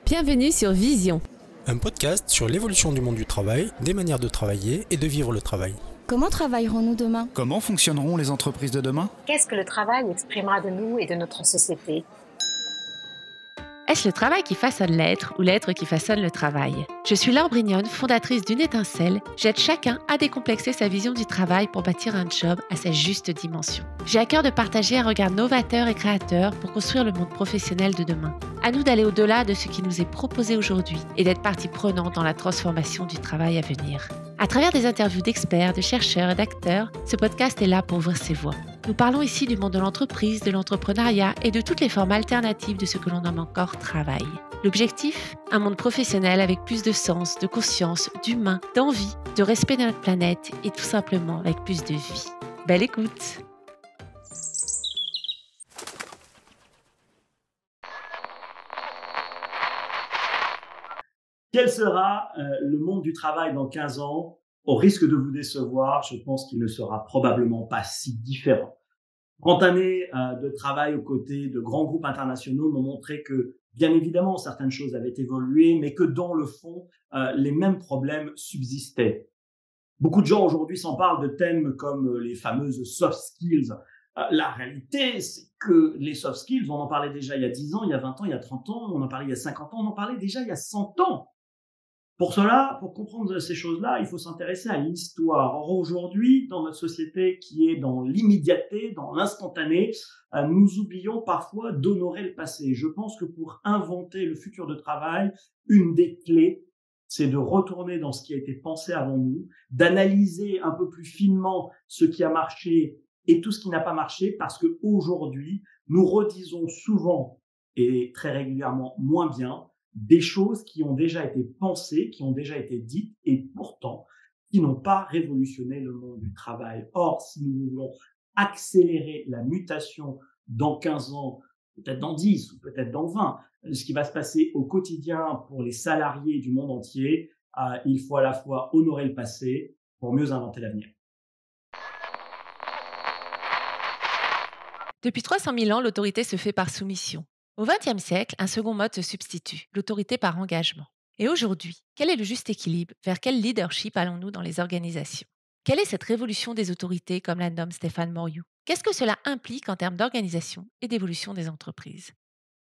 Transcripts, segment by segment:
Bienvenue sur Vision. Un podcast sur l'évolution du monde du travail, des manières de travailler et de vivre le travail. Comment travaillerons-nous demain ? Comment fonctionneront les entreprises de demain ? Qu'est-ce que le travail exprimera de nous et de notre société ? Est-ce le travail qui façonne l'être ou l'être qui façonne le travail ? Je suis Laure Brignone, fondatrice d'une étincelle. J'aide chacun à décomplexer sa vision du travail pour bâtir un job à sa juste dimension. J'ai à cœur de partager un regard novateur et créateur pour construire le monde professionnel de demain. À nous d'aller au-delà de ce qui nous est proposé aujourd'hui et d'être partie prenante dans la transformation du travail à venir. À travers des interviews d'experts, de chercheurs et d'acteurs, ce podcast est là pour ouvrir ses voies. Nous parlons ici du monde de l'entreprise, de l'entrepreneuriat et de toutes les formes alternatives de ce que l'on nomme encore travail. L'objectif ? Un monde professionnel avec plus de sens, de conscience, d'humain, d'envie, de respect de notre planète et tout simplement avec plus de vie. Belle écoute ! Quel sera le monde du travail dans 15 ans ? Au risque de vous décevoir, je pense qu'il ne sera probablement pas si différent. 30 années de travail aux côtés de grands groupes internationaux m'ont montré que, bien évidemment, certaines choses avaient évolué, mais que dans le fond, les mêmes problèmes subsistaient. Beaucoup de gens aujourd'hui s'emparent de thèmes comme les fameuses soft skills. La réalité, c'est que les soft skills, on en parlait déjà il y a 10 ans, il y a 20 ans, il y a 30 ans, on en parlait il y a 50 ans, on en parlait déjà il y a 100 ans. Pour cela, pour comprendre ces choses-là, il faut s'intéresser à l'histoire. Or, aujourd'hui, dans notre société qui est dans l'immédiateté, dans l'instantané, nous oublions parfois d'honorer le passé. Je pense que pour inventer le futur de travail, une des clés, c'est de retourner dans ce qui a été pensé avant nous, d'analyser un peu plus finement ce qui a marché et tout ce qui n'a pas marché, parce qu'aujourd'hui, nous redisons souvent et très régulièrement moins bien des choses qui ont déjà été pensées, qui ont déjà été dites et pourtant qui n'ont pas révolutionné le monde du travail. Or, si nous voulons accélérer la mutation dans 15 ans, peut-être dans 10 ou peut-être dans 20, ce qui va se passer au quotidien pour les salariés du monde entier, il faut à la fois honorer le passé pour mieux inventer l'avenir. Depuis 300 000 ans, l'autorité se fait par soumission. Au XXe siècle, un second mode se substitue, l'autorité par engagement. Et aujourd'hui, quel est le juste équilibre ? Vers quel leadership allons-nous dans les organisations ? Quelle est cette révolution des autorités, comme la nomme Stéphane Moriou ? Qu'est-ce que cela implique en termes d'organisation et d'évolution des entreprises ?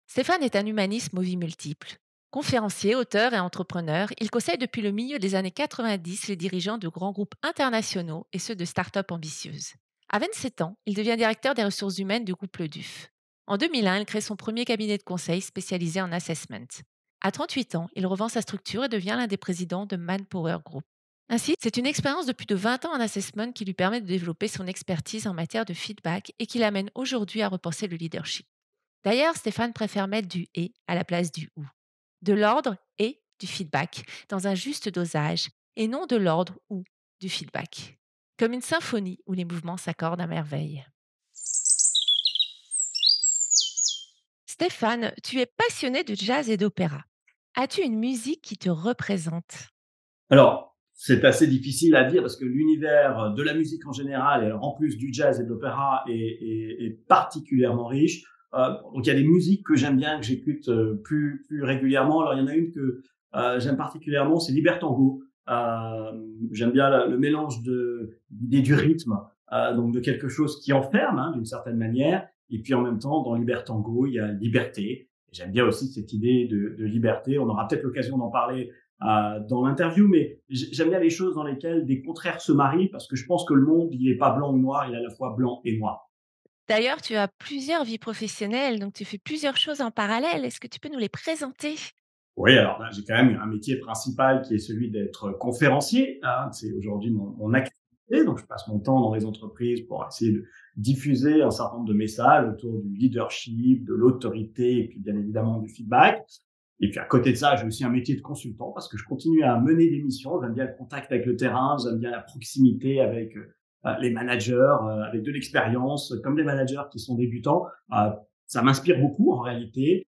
Stéphane est un humaniste aux vies multiples. Conférencier, auteur et entrepreneur, il conseille depuis le milieu des années 90 les dirigeants de grands groupes internationaux et ceux de start-up ambitieuses. À 27 ans, il devient directeur des ressources humaines du groupe Le Duf. En 2001, il crée son premier cabinet de conseil spécialisé en assessment. À 38 ans, il revend sa structure et devient l'un des présidents de Manpower Group. Ainsi, c'est une expérience de plus de 20 ans en assessment qui lui permet de développer son expertise en matière de feedback et qui l'amène aujourd'hui à repenser le leadership. D'ailleurs, Stéphane préfère mettre du « et » à la place du « ou ». De l'ordre « et » du feedback dans un juste dosage et non de l'ordre « ou » du feedback. Comme une symphonie où les mouvements s'accordent à merveille. Stéphane, tu es passionné de jazz et d'opéra. As-tu une musique qui te représente ? Alors, c'est assez difficile à dire parce que l'univers de la musique en général, et en plus du jazz et de l'opéra, est particulièrement riche. Donc, il y a des musiques que j'aime bien, que j'écoute plus régulièrement. Alors, il y en a une que j'aime particulièrement, c'est Libertango. J'aime bien le mélange d'idées du rythme, donc de quelque chose qui enferme d'une certaine manière. Et puis en même temps, dans Libertango, il y a liberté. Et j'aime bien aussi cette idée de liberté. On aura peut-être l'occasion d'en parler dans l'interview, mais j'aime bien les choses dans lesquelles des contraires se marient, parce que je pense que le monde, il n'est pas blanc ou noir, il est à la fois blanc et noir. D'ailleurs, tu as plusieurs vies professionnelles, donc tu fais plusieurs choses en parallèle. Est-ce que tu peux nous les présenter ? Oui, alors là, j'ai quand même un métier principal qui est celui d'être conférencier. C'est aujourd'hui mon activité. Donc, je passe mon temps dans les entreprises pour essayer de diffuser un certain nombre de messages autour du leadership, de l'autorité et puis bien évidemment du feedback. Et puis à côté de ça, j'ai aussi un métier de consultant parce que je continue à mener des missions. J'aime bien le contact avec le terrain, j'aime bien la proximité avec les managers, avec de l'expérience, comme des managers qui sont débutants. Ça m'inspire beaucoup en réalité.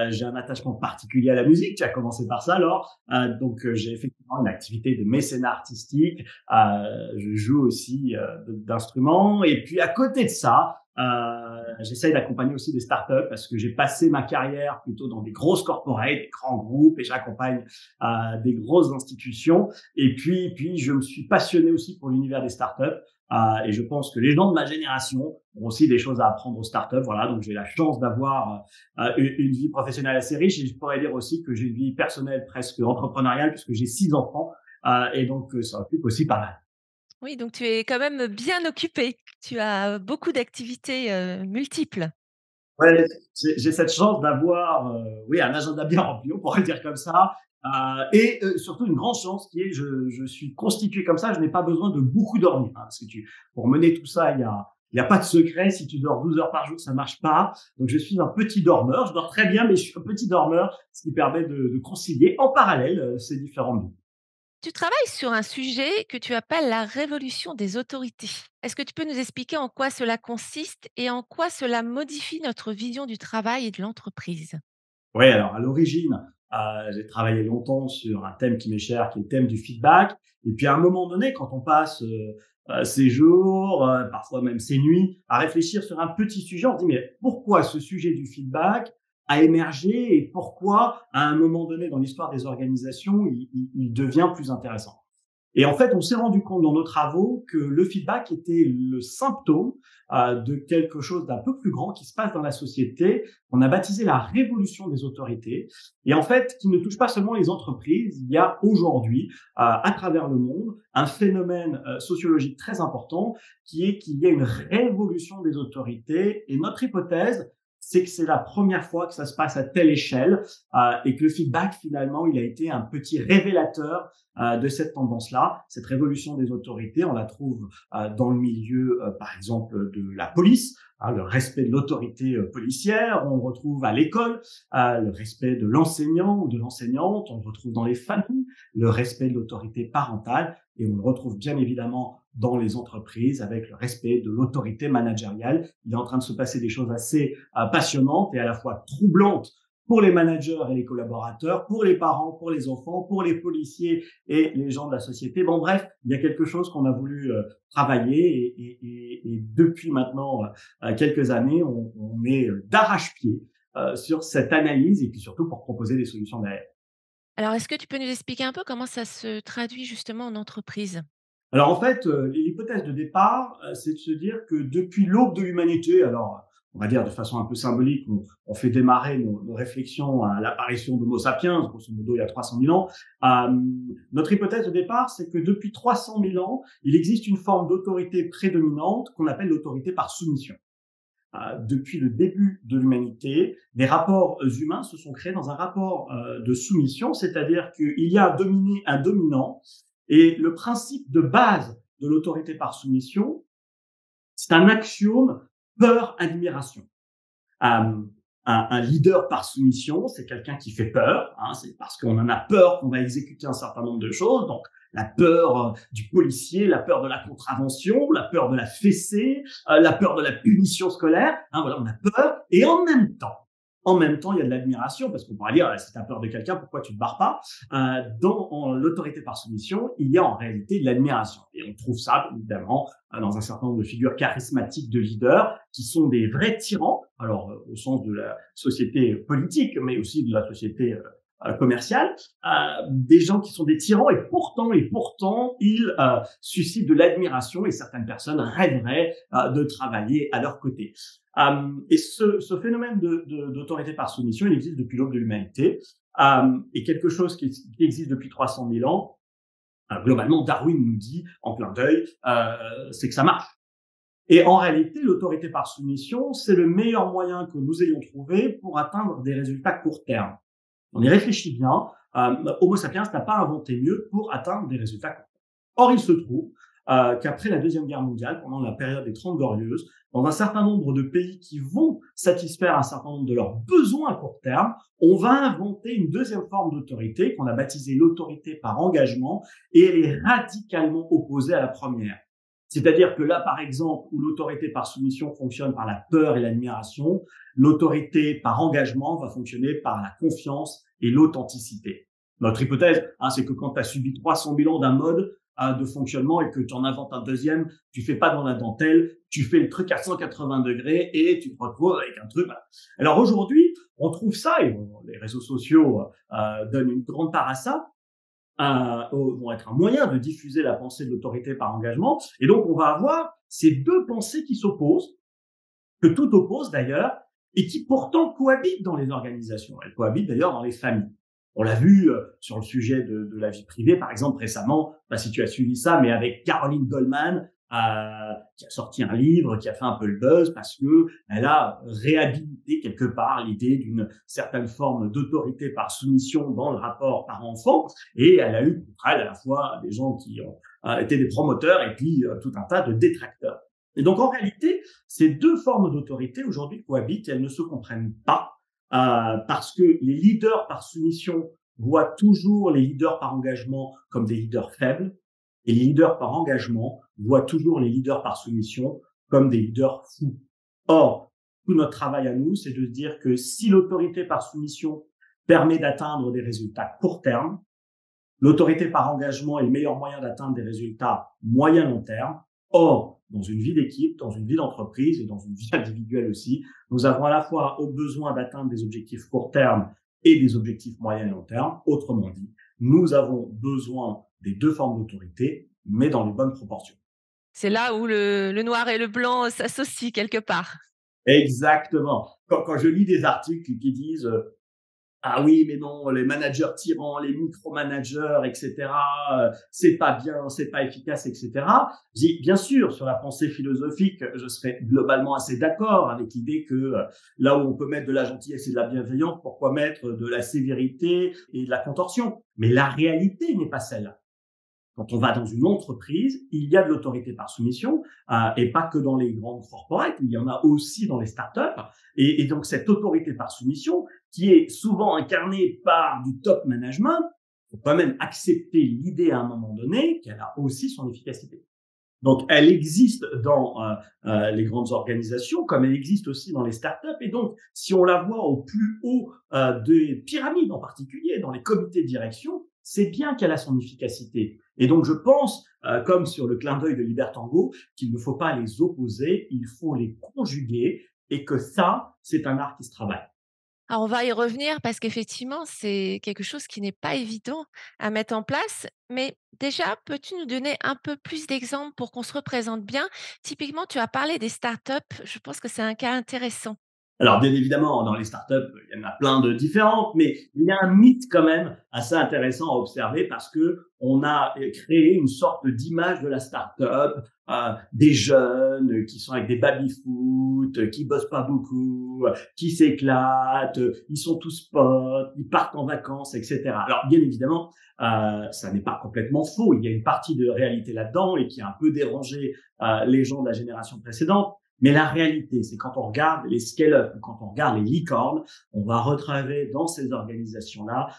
J'ai un attachement particulier à la musique. Tu as commencé par ça, alors. Donc, j'ai effectivement une activité de mécénat artistique. Je joue aussi d'instruments. Et puis, à côté de ça, J'essaye d'accompagner aussi des startups parce que j'ai passé ma carrière plutôt dans des grosses corporates, des grands groupes, et j'accompagne des grosses institutions. Et puis, je me suis passionné aussi pour l'univers des startups. Et je pense que les gens de ma génération ont aussi des choses à apprendre aux startups. Voilà, donc j'ai la chance d'avoir une vie professionnelle assez riche. Et je pourrais dire aussi que j'ai une vie personnelle presque entrepreneuriale puisque j'ai 6 enfants. Et donc, ça occupe aussi pas mal. Oui, donc tu es quand même bien occupé. Tu as beaucoup d'activités, multiples. Ouais, j'ai cette chance d'avoir, oui, un agenda bien rempli, on pourrait le dire comme ça, surtout une grande chance qui est je suis constitué comme ça, je n'ai pas besoin de beaucoup dormir, hein, parce que pour mener tout ça, il y a pas de secret. Si tu dors 12 heures par jour, ça marche pas. Donc je suis un petit dormeur, je dors très bien, mais je suis un petit dormeur, ce qui permet de concilier en parallèle, ces différentes vies. Tu travailles sur un sujet que tu appelles la révolution des autorités. Est-ce que tu peux nous expliquer en quoi cela consiste et en quoi cela modifie notre vision du travail et de l'entreprise? Oui, alors à l'origine, j'ai travaillé longtemps sur un thème qui m'est cher, qui est le thème du feedback. Et puis à un moment donné, quand on passe ses jours, parfois même ses nuits, à réfléchir sur un petit sujet, on se dit mais pourquoi ce sujet du feedback a émergé et pourquoi à un moment donné dans l'histoire des organisations, il devient plus intéressant. Et en fait, on s'est rendu compte dans nos travaux que le feedback était le symptôme de quelque chose d'un peu plus grand qui se passe dans la société. On a baptisé la révolution des autorités et en fait, qui ne touche pas seulement les entreprises. Il y a aujourd'hui, à travers le monde, un phénomène sociologique très important qui est qu'il y a une révolution des autorités. Et notre hypothèse, c'est que c'est la première fois que ça se passe à telle échelle et que le feedback, finalement, il a été un petit révélateur de cette tendance-là. Cette révolution des autorités, on la trouve dans le milieu, par exemple, de la police, hein, le respect de l'autorité policière. On le retrouve à l'école, le respect de l'enseignant ou de l'enseignante. On le retrouve dans les familles, le respect de l'autorité parentale. Et on le retrouve bien évidemment dans les entreprises avec le respect de l'autorité managériale. Il est en train de se passer des choses assez passionnantes et à la fois troublantes pour les managers et les collaborateurs, pour les parents, pour les enfants, pour les policiers et les gens de la société. Bon, bref, il y a quelque chose qu'on a voulu travailler et depuis maintenant quelques années, on est d'arrache-pied sur cette analyse et puis surtout pour proposer des solutions derrière. Alors, est-ce que tu peux nous expliquer un peu comment ça se traduit justement en entreprise? Alors en fait, l'hypothèse de départ, c'est de se dire que depuis l'aube de l'humanité, alors on va dire de façon un peu symbolique, on fait démarrer nos réflexions à l'apparition d'Homo sapiens, grosso modo il y a 300 000 ans. Notre hypothèse de départ, c'est que depuis 300 000 ans, il existe une forme d'autorité prédominante qu'on appelle l'autorité par soumission. Depuis le début de l'humanité, les rapports humains se sont créés dans un rapport de soumission, c'est-à-dire qu'il y a un dominé, un dominant, et le principe de base de l'autorité par soumission, c'est un axiome peur-admiration. Un leader par soumission, c'est quelqu'un qui fait peur, hein, c'est parce qu'on en a peur qu'on va exécuter un certain nombre de choses, donc la peur du policier, la peur de la contravention, la peur de la fessée, la peur de la punition scolaire, hein, voilà, on a peur, et en même temps, il y a de l'admiration, parce qu'on pourrait dire, si tu as peur de quelqu'un, pourquoi tu ne te barres pas? Dans l'autorité par soumission, il y a en réalité de l'admiration. Et on trouve ça, évidemment, dans un certain nombre de figures charismatiques de leaders, qui sont des vrais tyrans, alors au sens de la société politique, mais aussi de la société commerciale, des gens qui sont des tyrans, et pourtant, ils suscitent de l'admiration, et certaines personnes rêveraient de travailler à leur côté. Et ce phénomène d'autorité par soumission, il existe depuis l'aube de l'humanité, et quelque chose qui existe depuis 300 000 ans, globalement, Darwin nous dit, en clin d'œil, c'est que ça marche. Et en réalité, l'autorité par soumission, c'est le meilleur moyen que nous ayons trouvé pour atteindre des résultats court terme. On y réfléchit bien, Homo sapiens n'a pas inventé mieux pour atteindre des résultats court terme. Or, il se trouve qu'après la Deuxième Guerre mondiale, pendant la période des Trente Glorieuses, dans un certain nombre de pays qui vont satisfaire un certain nombre de leurs besoins à court terme, on va inventer une deuxième forme d'autorité qu'on a baptisée l'autorité par engagement, et elle est radicalement opposée à la première. C'est-à-dire que là, par exemple, où l'autorité par soumission fonctionne par la peur et l'admiration, l'autorité par engagement va fonctionner par la confiance et l'authenticité. Notre hypothèse, c'est que quand tu as subi 300 000 ans d'un mode, de fonctionnement et que tu en inventes un deuxième, tu fais pas dans la dentelle, tu fais le truc à 180 degrés et tu te retrouves avec un truc. Voilà. Alors aujourd'hui, on trouve ça, et les réseaux sociaux donnent une grande part à ça, vont être un moyen de diffuser la pensée de l'autorité par engagement. Et donc, on va avoir ces deux pensées qui s'opposent, que tout oppose d'ailleurs, et qui pourtant cohabitent dans les organisations. Elles cohabitent d'ailleurs dans les familles. On l'a vu sur le sujet de la vie privée, par exemple, récemment, je sais pas si tu as suivi ça, mais avec Caroline Goldman, qui a sorti un livre, qui a fait un peu le buzz, parce que elle a réhabilité quelque part l'idée d'une certaine forme d'autorité par soumission dans le rapport parent-enfant, et elle a eu contre elle à la fois des gens qui ont été des promoteurs et puis tout un tas de détracteurs. Et donc, en réalité, ces deux formes d'autorité aujourd'hui cohabitent et elles ne se comprennent pas parce que les leaders par soumission voient toujours les leaders par engagement comme des leaders faibles et les leaders par engagement voient toujours les leaders par soumission comme des leaders fous. Or, tout notre travail à nous, c'est de se dire que si l'autorité par soumission permet d'atteindre des résultats court terme, l'autorité par engagement est le meilleur moyen d'atteindre des résultats moyen-long terme. Or, dans une vie d'équipe, dans une vie d'entreprise et dans une vie individuelle aussi, nous avons à la fois besoin d'atteindre des objectifs court terme et des objectifs moyen et long terme. Autrement dit, nous avons besoin des deux formes d'autorité, mais dans les bonnes proportions. C'est là où le noir et le blanc s'associent quelque part. Exactement. Quand je lis des articles qui disent ah oui, mais non, les managers tyrans, les micromanagers, etc., c'est pas bien, c'est pas efficace, etc. Je dis, bien sûr, sur la pensée philosophique, je serais globalement assez d'accord avec l'idée que là où on peut mettre de la gentillesse et de la bienveillance, pourquoi mettre de la sévérité et de la contorsion? Mais la réalité n'est pas celle-là. Quand on va dans une entreprise, il y a de l'autorité par soumission, et pas que dans les grandes corporates, il y en a aussi dans les startups. Et donc, cette autorité par soumission, qui est souvent incarnée par du top management, faut quand même accepter l'idée à un moment donné qu'elle a aussi son efficacité. Donc, elle existe dans les grandes organisations, comme elle existe aussi dans les startups. Et donc, si on la voit au plus haut des pyramides en particulier, dans les comités de direction, c'est bien qu'elle a son efficacité. Et donc, je pense, comme sur le clin d'œil de Libertango, qu'il ne faut pas les opposer, il faut les conjuguer et que ça, c'est un art qui se travaille. Alors on va y revenir parce qu'effectivement, c'est quelque chose qui n'est pas évident à mettre en place. Mais déjà, peux-tu nous donner un peu plus d'exemples pour qu'on se représente bien? Typiquement, tu as parlé des startups. Je pense que c'est un cas intéressant. Alors, bien évidemment, dans les startups, il y en a plein de différentes, mais il y a un mythe quand même assez intéressant à observer parce que on a créé une sorte d'image de la startup, des jeunes qui sont avec des baby-foot, qui bossent pas beaucoup, qui s'éclatent, ils sont tous potes, ils partent en vacances, etc. Alors, bien évidemment, ça n'est pas complètement faux. Il y a une partie de réalité là-dedans et qui a un peu dérangé les gens de la génération précédente. Mais la réalité, c'est quand on regarde les scale-up, quand on regarde les licornes, on va retrouver dans ces organisations-là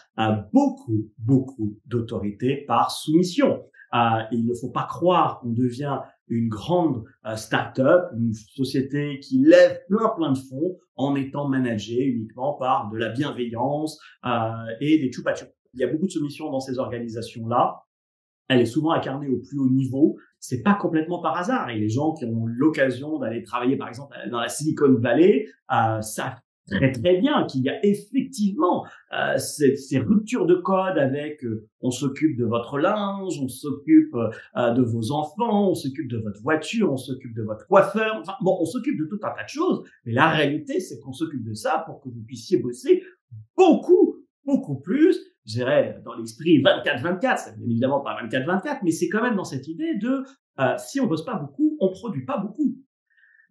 beaucoup d'autorité par soumission. Il ne faut pas croire qu'on devient une grande start-up, une société qui lève plein de fonds en étant managée uniquement par de la bienveillance et des choupa-choups. Il y a beaucoup de soumission dans ces organisations-là. Elle est souvent incarnée au plus haut niveau. C'est pas complètement par hasard. Et les gens qui ont l'occasion d'aller travailler, par exemple, dans la Silicon Valley, savent très bien qu'il y a effectivement ces ruptures de code avec on s'occupe de votre linge, on s'occupe de vos enfants, on s'occupe de votre voiture, on s'occupe de votre coiffeur. Enfin, bon, on s'occupe de tout un tas de choses. Mais la réalité, c'est qu'on s'occupe de ça pour que vous puissiez bosser beaucoup plus, je dirais, dans l'esprit 24-24, c'est bien évidemment pas 24-24, mais c'est quand même dans cette idée de si on bosse pas beaucoup, on produit pas beaucoup.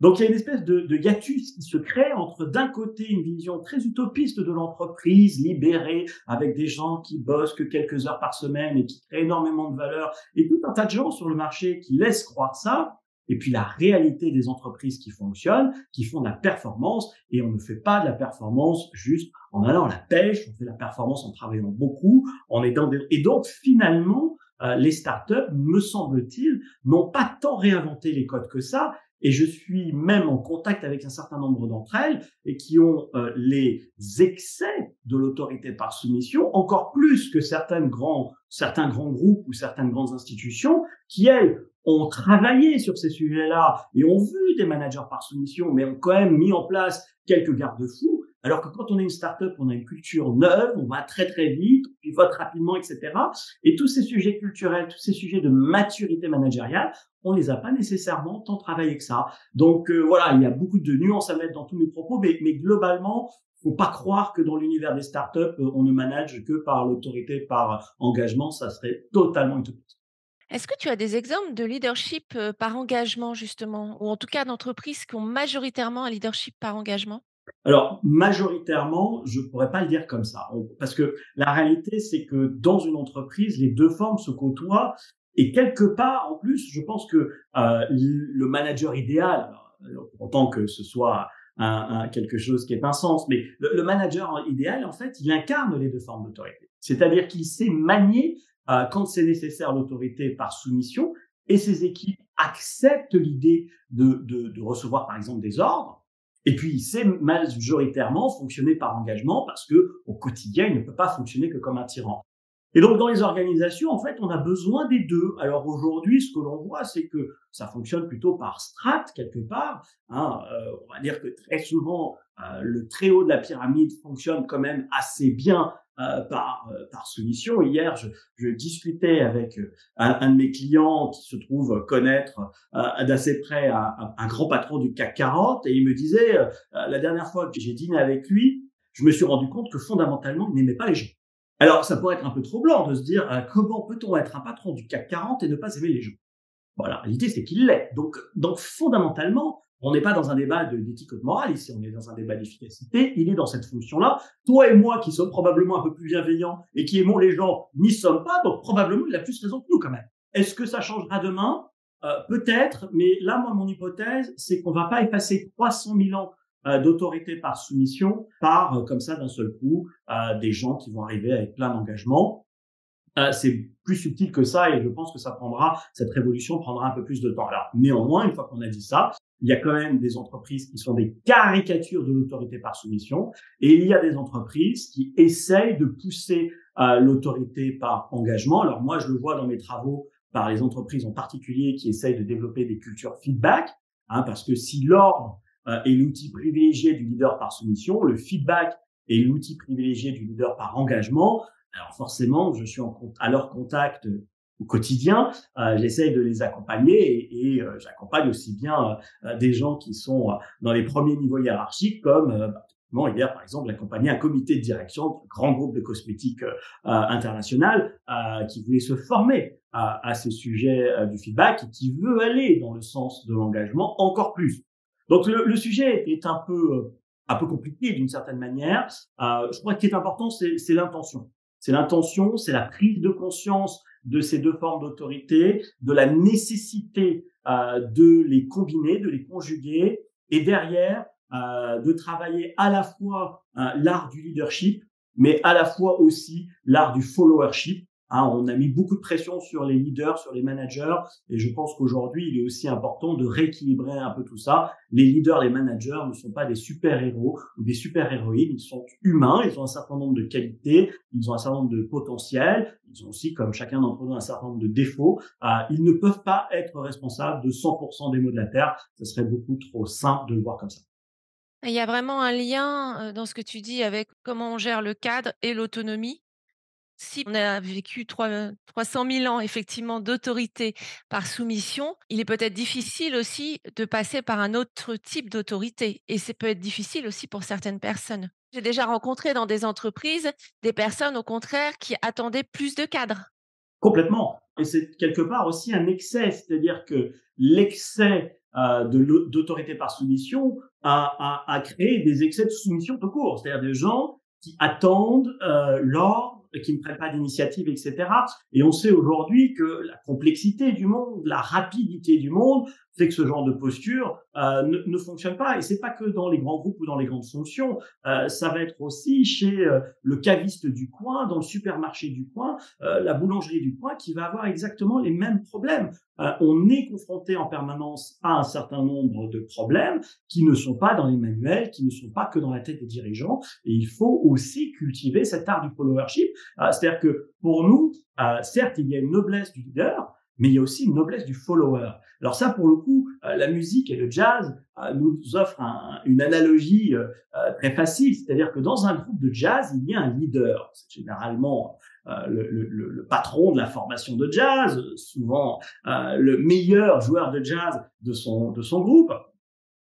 Donc il y a une espèce de hiatus qui se crée entre d'un côté une vision très utopiste de l'entreprise, libérée, avec des gens qui bossent que quelques heures par semaine et qui créent énormément de valeur, et tout un tas de gens sur le marché qui laissent croire ça. Et puis la réalité des entreprises qui fonctionnent, qui font de la performance, et on ne fait pas de la performance juste en allant à la pêche, on fait de la performance en travaillant beaucoup, en aidant des... Et donc finalement, les startups, me semble-t-il, n'ont pas tant réinventé les codes que ça, et je suis même en contact avec un certain nombre d'entre elles et qui ont les excès de l'autorité par soumission, encore plus que certains grands groupes ou certaines grandes institutions qui, elles, ont travaillé sur ces sujets-là et ont vu des managers par soumission, mais ont quand même mis en place quelques garde-fous. Alors que quand on est une start-up, on a une culture neuve, on va très très vite, on pivote rapidement, etc. Et tous ces sujets culturels, tous ces sujets de maturité managériale, on les a pas nécessairement tant travaillé que ça. Donc voilà, il y a beaucoup de nuances à mettre dans tous mes propos, mais globalement, faut pas croire que dans l'univers des startups, on ne manage que par l'autorité, par engagement, ça serait totalement utopique. Est-ce que tu as des exemples de leadership par engagement, justement, ou en tout cas d'entreprises qui ont majoritairement un leadership par engagement? Alors, majoritairement, je pourrais pas le dire comme ça. Parce que la réalité, c'est que dans une entreprise, les deux formes se côtoient et quelque part, en plus, je pense que le manager idéal, alors, pour autant que ce soit quelque chose qui est un sens, mais le manager idéal, en fait, il incarne les deux formes d'autorité. C'est-à-dire qu'il sait manier, quand c'est nécessaire, l'autorité par soumission et ses équipes acceptent l'idée de recevoir, par exemple, des ordres. Et puis, il sait majoritairement fonctionner par engagement parce que au quotidien, il ne peut pas fonctionner que comme un tyran. Et donc, dans les organisations, en fait, on a besoin des deux. Alors aujourd'hui, ce que l'on voit, c'est que ça fonctionne plutôt par strate quelque part. On va dire que très souvent, le très haut de la pyramide fonctionne quand même assez bien par soumission. Hier, je discutais avec un de mes clients qui se trouve connaître d'assez près un grand patron du CAC 40 et il me disait, la dernière fois que j'ai dîné avec lui, je me suis rendu compte que fondamentalement, il n'aimait pas les gens. Alors, ça pourrait être un peu troublant de se dire comment peut-on être un patron du CAC 40 et ne pas aimer les gens? Bon, la réalité, c'est qu'il l'est. Donc, fondamentalement, on n'est pas dans un débat d'éthique ou de morale ici, on est dans un débat d'efficacité. Il est dans cette fonction-là. Toi et moi, qui sommes probablement un peu plus bienveillants et qui aimons les gens, n'y sommes pas, donc probablement il a plus raison que nous quand même. Est-ce que ça changera demain? Peut-être, mais là, moi, mon hypothèse, c'est qu'on va pas effacer 300 000 ans d'autorité par soumission par, comme ça, d'un seul coup, des gens qui vont arriver avec plein d'engagement. C'est plus subtil que ça et je pense que cette révolution prendra un peu plus de temps. Alors, néanmoins, une fois qu'on a dit ça, il y a quand même des entreprises qui sont des caricatures de l'autorité par soumission et il y a des entreprises qui essayent de pousser l'autorité par engagement. Alors moi, je le vois dans mes travaux par les entreprises en particulier qui essayent de développer des cultures feedback, parce que si l'ordre est l'outil privilégié du leader par soumission, le feedback est l'outil privilégié du leader par engagement. Alors forcément, je suis à leur contact au quotidien, j'essaye de les accompagner et j'accompagne aussi bien des gens qui sont dans les premiers niveaux hiérarchiques comme hier, par exemple, j'accompagnais un comité de direction d'un grand groupe de cosmétiques international qui voulait se former à ce sujet du feedback et qui veut aller dans le sens de l'engagement encore plus. Donc le sujet est un peu compliqué d'une certaine manière. Je crois que ce qui est important, c'est l'intention. C'est l'intention, c'est la prise de conscience de ces deux formes d'autorité, de la nécessité de les combiner, de les conjuguer, et derrière de travailler à la fois l'art du leadership, mais à la fois aussi l'art du followership. On a mis beaucoup de pression sur les leaders, sur les managers, et je pense qu'aujourd'hui, il est aussi important de rééquilibrer un peu tout ça. Les leaders, les managers ne sont pas des super-héros ou des super-héroïnes, ils sont humains, ils ont un certain nombre de qualités, ils ont un certain nombre de potentiels, ils ont aussi, comme chacun d'entre eux, un certain nombre de défauts. Ils ne peuvent pas être responsables de 100% des maux de la terre, ce serait beaucoup trop simple de le voir comme ça. Il y a vraiment un lien dans ce que tu dis avec comment on gère le cadre et l'autonomie. Si on a vécu 300 000 ans effectivement d'autorité par soumission, il est peut-être difficile aussi de passer par un autre type d'autorité et c'est peut être difficile aussi pour certaines personnes. J'ai déjà rencontré dans des entreprises des personnes au contraire qui attendaient plus de cadres. Complètement. Et c'est quelque part aussi un excès, c'est-à-dire que l'excès d'autorité par soumission a créé des excès de soumission tout court, c'est-à-dire des gens qui attendent l'ordre, qui ne prennent pas d'initiative, etc. Et on sait aujourd'hui que la complexité du monde, la rapidité du monde fait que ce genre de posture ne fonctionne pas. Et c'est pas que dans les grands groupes ou dans les grandes fonctions. Ça va être aussi chez le caviste du coin, dans le supermarché du coin, la boulangerie du coin, qui va avoir exactement les mêmes problèmes. On est confronté en permanence à un certain nombre de problèmes qui ne sont pas dans les manuels, qui ne sont pas que dans la tête des dirigeants. Et il faut aussi cultiver cet art du followership. C'est-à-dire que pour nous, certes, il y a une noblesse du leader, mais il y a aussi une noblesse du follower. Alors ça, pour le coup, la musique et le jazz nous offrent une analogie très facile. C'est-à-dire que dans un groupe de jazz, il y a un leader. C'est généralement le patron de la formation de jazz, souvent le meilleur joueur de jazz de son groupe.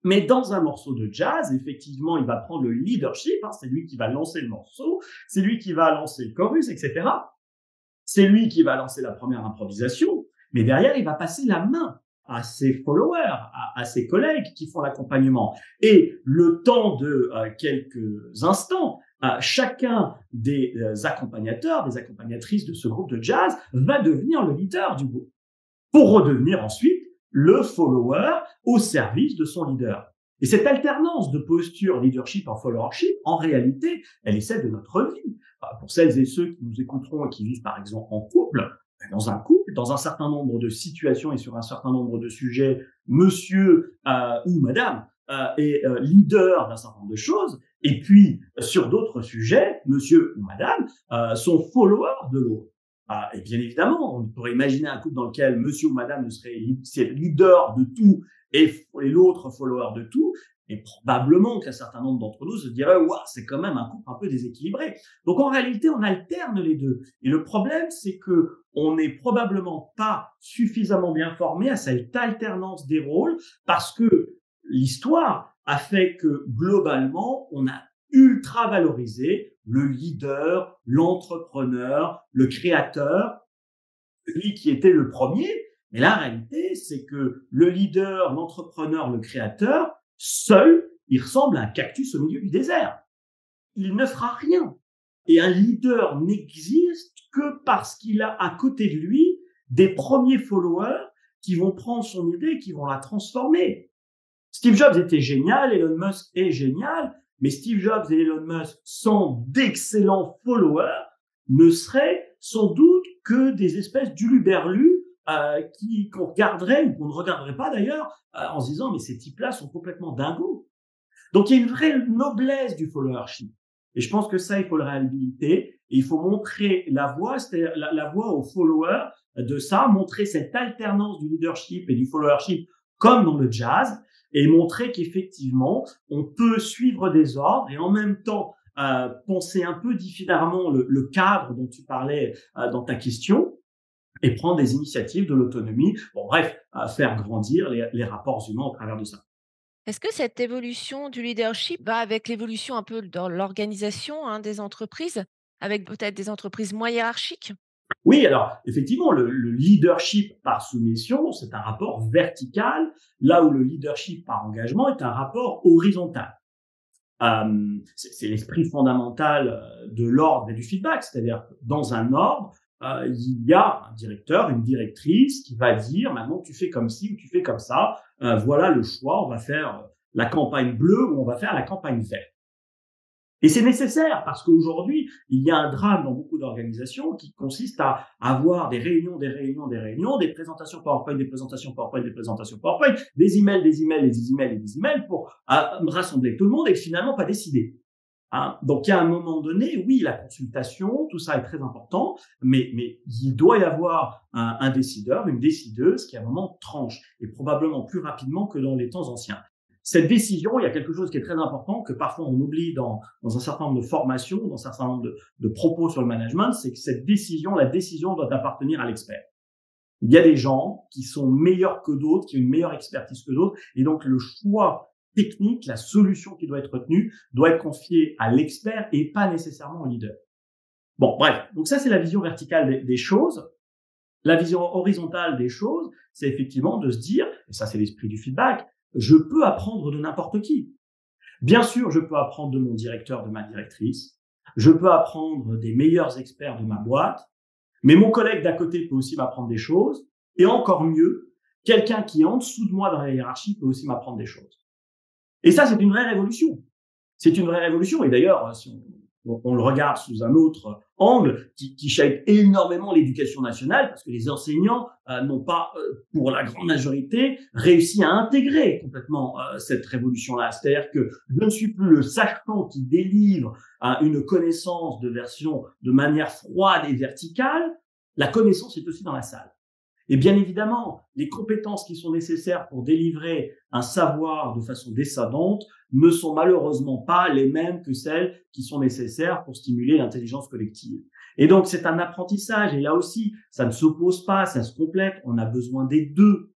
Mais dans un morceau de jazz, effectivement, il va prendre le leadership, c'est lui qui va lancer le morceau, c'est lui qui va lancer le chorus, etc. C'est lui qui va lancer la première improvisation, mais derrière, il va passer la main à ses followers, à ses collègues qui font l'accompagnement. Et le temps de quelques instants, chacun des accompagnateurs, des accompagnatrices de ce groupe de jazz va devenir le leader du groupe, pour redevenir ensuite le follower au service de son leader. Et cette alternance de posture leadership en followership, en réalité, elle est celle de notre vie. Pour celles et ceux qui nous écouteront et qui vivent par exemple en couple, dans un couple, dans un certain nombre de situations et sur un certain nombre de sujets, monsieur ou madame est leader d'un certain nombre de choses, et puis sur d'autres sujets, monsieur ou madame sont follower de l'autre. Et bien évidemment, on pourrait imaginer un couple dans lequel monsieur ou madame ne serait leader de tout et l'autre follower de tout, et probablement qu'un certain nombre d'entre nous se diraient « Ouah, c'est quand même un couple un peu déséquilibré ». Donc en réalité, on alterne les deux. Et le problème, c'est que on n'est probablement pas suffisamment bien formé à cette alternance des rôles, parce que l'histoire a fait que globalement, on a ultra valorisé le leader, l'entrepreneur, le créateur, lui qui était le premier. Mais la réalité, c'est que le leader, l'entrepreneur, le créateur, seul, il ressemble à un cactus au milieu du désert. Il ne fera rien. Et un leader n'existe que parce qu'il a à côté de lui des premiers followers qui vont prendre son idée et qui vont la transformer. Steve Jobs était génial, Elon Musk est génial, mais Steve Jobs et Elon Musk, sans d'excellents followers, ne seraient sans doute que des espèces d'uluberlus qu'on regarderait ou qu'on ne regarderait pas d'ailleurs en se disant « mais ces types-là sont complètement dingos ». Donc il y a une vraie noblesse du followership. Et je pense que ça, il faut le réhabiliter et il faut montrer la voie, c'est-à-dire la voie aux followers de ça, montrer cette alternance du leadership et du followership comme dans le jazz, et montrer qu'effectivement, on peut suivre des ordres et en même temps penser un peu différemment le cadre dont tu parlais dans ta question et prendre des initiatives de l'autonomie. Bon, bref, faire grandir les rapports humains au travers de ça. Est-ce que cette évolution du leadership va avec l'évolution un peu dans l'organisation des entreprises, avec peut-être des entreprises moins hiérarchiques? Oui, alors effectivement, le leadership par soumission, c'est un rapport vertical, là où le leadership par engagement est un rapport horizontal. C'est l'esprit fondamental de l'ordre et du feedback, c'est-à-dire que dans un ordre, il y a un directeur, une directrice qui va dire maintenant tu fais comme ci ou tu fais comme ça, voilà le choix, on va faire la campagne bleue ou on va faire la campagne verte. Et c'est nécessaire parce qu'aujourd'hui, il y a un drame dans beaucoup d'organisations qui consiste à avoir des réunions, des présentations PowerPoint, des présentations PowerPoint, des présentations PowerPoint, des emails, des emails et des emails et des emails pour rassembler tout le monde et finalement pas décider. Donc, il y a un moment donné, oui, la consultation, tout ça est très important, mais il doit y avoir un décideur, une décideuse qui à un moment tranche et probablement plus rapidement que dans les temps anciens. Cette décision, il y a quelque chose qui est très important que parfois on oublie dans un certain nombre de formations, dans un certain nombre de propos sur le management, c'est que cette décision, la décision doit appartenir à l'expert. Il y a des gens qui sont meilleurs que d'autres, qui ont une meilleure expertise que d'autres, et donc le choix technique, la solution qui doit être retenue, doit être confiée à l'expert et pas nécessairement au leader. Bon, bref, donc ça c'est la vision verticale des choses. La vision horizontale des choses, c'est effectivement de se dire, et ça c'est l'esprit du feedback, je peux apprendre de n'importe qui. Bien sûr, je peux apprendre de mon directeur, de ma directrice. Je peux apprendre des meilleurs experts de ma boîte. Mais mon collègue d'à côté peut aussi m'apprendre des choses. Et encore mieux, quelqu'un qui est en dessous de moi dans la hiérarchie peut aussi m'apprendre des choses. Et ça, c'est une vraie révolution. C'est une vraie révolution. Et d'ailleurs, si on le regarde sous un autre angle, qui shape énormément l'éducation nationale, parce que les enseignants n'ont pas, pour la grande majorité, réussi à intégrer complètement cette révolution-là. C'est-à-dire que je ne suis plus le sachant qui délivre une connaissance de manière froide et verticale. La connaissance est aussi dans la salle. Et bien évidemment, les compétences qui sont nécessaires pour délivrer un savoir de façon descendante ne sont malheureusement pas les mêmes que celles qui sont nécessaires pour stimuler l'intelligence collective. Et donc, c'est un apprentissage. Et là aussi, ça ne s'oppose pas, ça se complète. On a besoin des deux.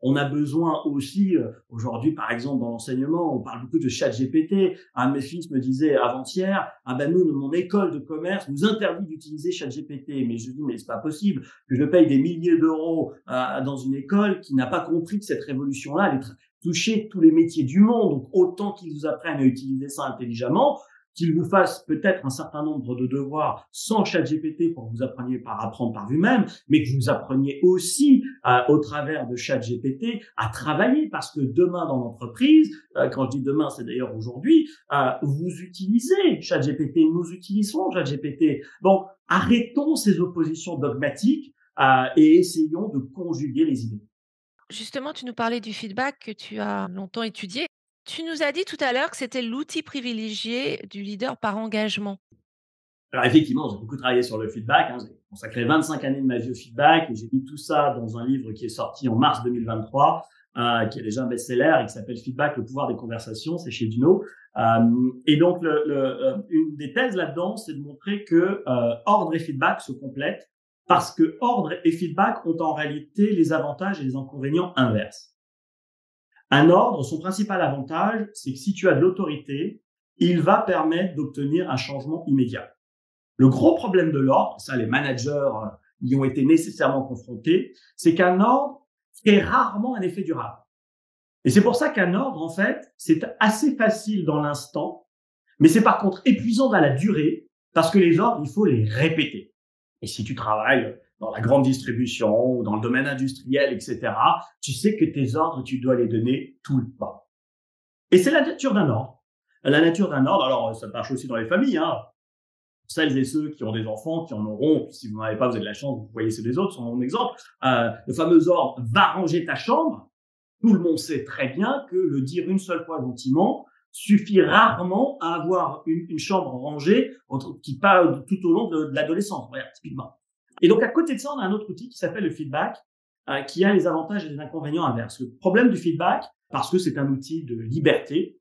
On a besoin aussi, aujourd'hui, par exemple, dans l'enseignement, on parle beaucoup de ChatGPT. Un de mes fils me disait avant-hier, nous, mon école de commerce nous interdit d'utiliser ChatGPT. Mais je lui dis, mais c'est pas possible que je paye des milliers d'euros dans une école qui n'a pas compris que cette révolution-là allait toucher tous les métiers du monde. Donc, autant qu'ils vous apprennent à utiliser ça intelligemment, qu'ils vous fassent peut-être un certain nombre de devoirs sans ChatGPT pour que vous appreniez par apprendre par vous-même, mais que vous appreniez aussi au travers de ChatGPT à travailler, parce que demain dans l'entreprise, quand je dis demain, c'est d'ailleurs aujourd'hui, vous utilisez ChatGPT, nous utilisons ChatGPT. Donc, arrêtons ces oppositions dogmatiques et essayons de conjuguer les idées. Justement, tu nous parlais du feedback que tu as longtemps étudié. Tu nous as dit tout à l'heure que c'était l'outil privilégié du leader par engagement. Alors effectivement, j'ai beaucoup travaillé sur le feedback. J'ai consacré 25 années de ma vie au feedback et j'ai mis tout ça dans un livre qui est sorti en mars 2023, qui est déjà un best-seller et qui s'appelle Feedback, le pouvoir des conversations. C'est chez Duno. Et donc, une des thèses là-dedans, c'est de montrer que ordre et feedback se complètent parce que ordre et feedback ont en réalité les avantages et les inconvénients inverses. Un ordre, son principal avantage, c'est que si tu as de l'autorité, il va permettre d'obtenir un changement immédiat. Le gros problème de l'ordre, ça les managers y ont été nécessairement confrontés, c'est qu'un ordre fait rarement un effet durable. Et c'est pour ça qu'un ordre, en fait, c'est assez facile dans l'instant, mais c'est par contre épuisant dans la durée, parce que les ordres, il faut les répéter. Et si tu travailles dans la grande distribution ou dans le domaine industriel, etc., tu sais que tes ordres, tu dois les donner tout le temps. Et c'est la nature d'un ordre. La nature d'un ordre, alors ça marche aussi dans les familles, celles et ceux qui ont des enfants, qui en auront, puis si vous n'en avez pas, vous avez de la chance, vous voyez ceux des autres, c'est mon exemple. Le fameux ordre « va ranger ta chambre », tout le monde sait très bien que le dire une seule fois gentiment suffit rarement à avoir une chambre rangée qui parle tout au long de l'adolescence, voilà, typiquement. Et donc, à côté de ça, on a un autre outil qui s'appelle le feedback, qui a les avantages et les inconvénients inverses. Le problème du feedback, parce que c'est un outil de liberté,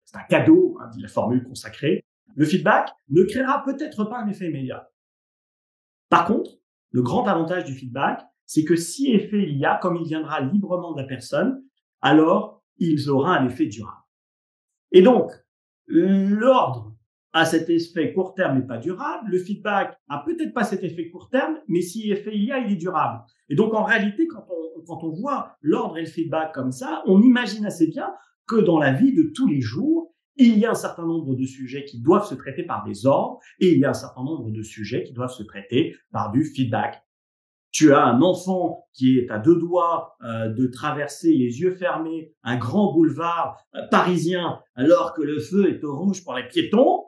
c'est un cadeau, dit la formule consacrée, le feedback ne créera peut-être pas un effet immédiat. Par contre, le grand avantage du feedback, c'est que si effet il y a, comme il viendra librement de la personne, alors il aura un effet durable. Et donc, l'ordre a cet effet court terme mais pas durable. Le feedback a peut-être pas cet effet court terme, mais si effet il y a, il est durable. Et donc, en réalité, quand on voit l'ordre et le feedback comme ça, on imagine assez bien que dans la vie de tous les jours, il y a un certain nombre de sujets qui doivent se traiter par des ordres et il y a un certain nombre de sujets qui doivent se traiter par du feedback. Tu as un enfant qui est à deux doigts de traverser les yeux fermés un grand boulevard parisien alors que le feu est au rouge pour les piétons.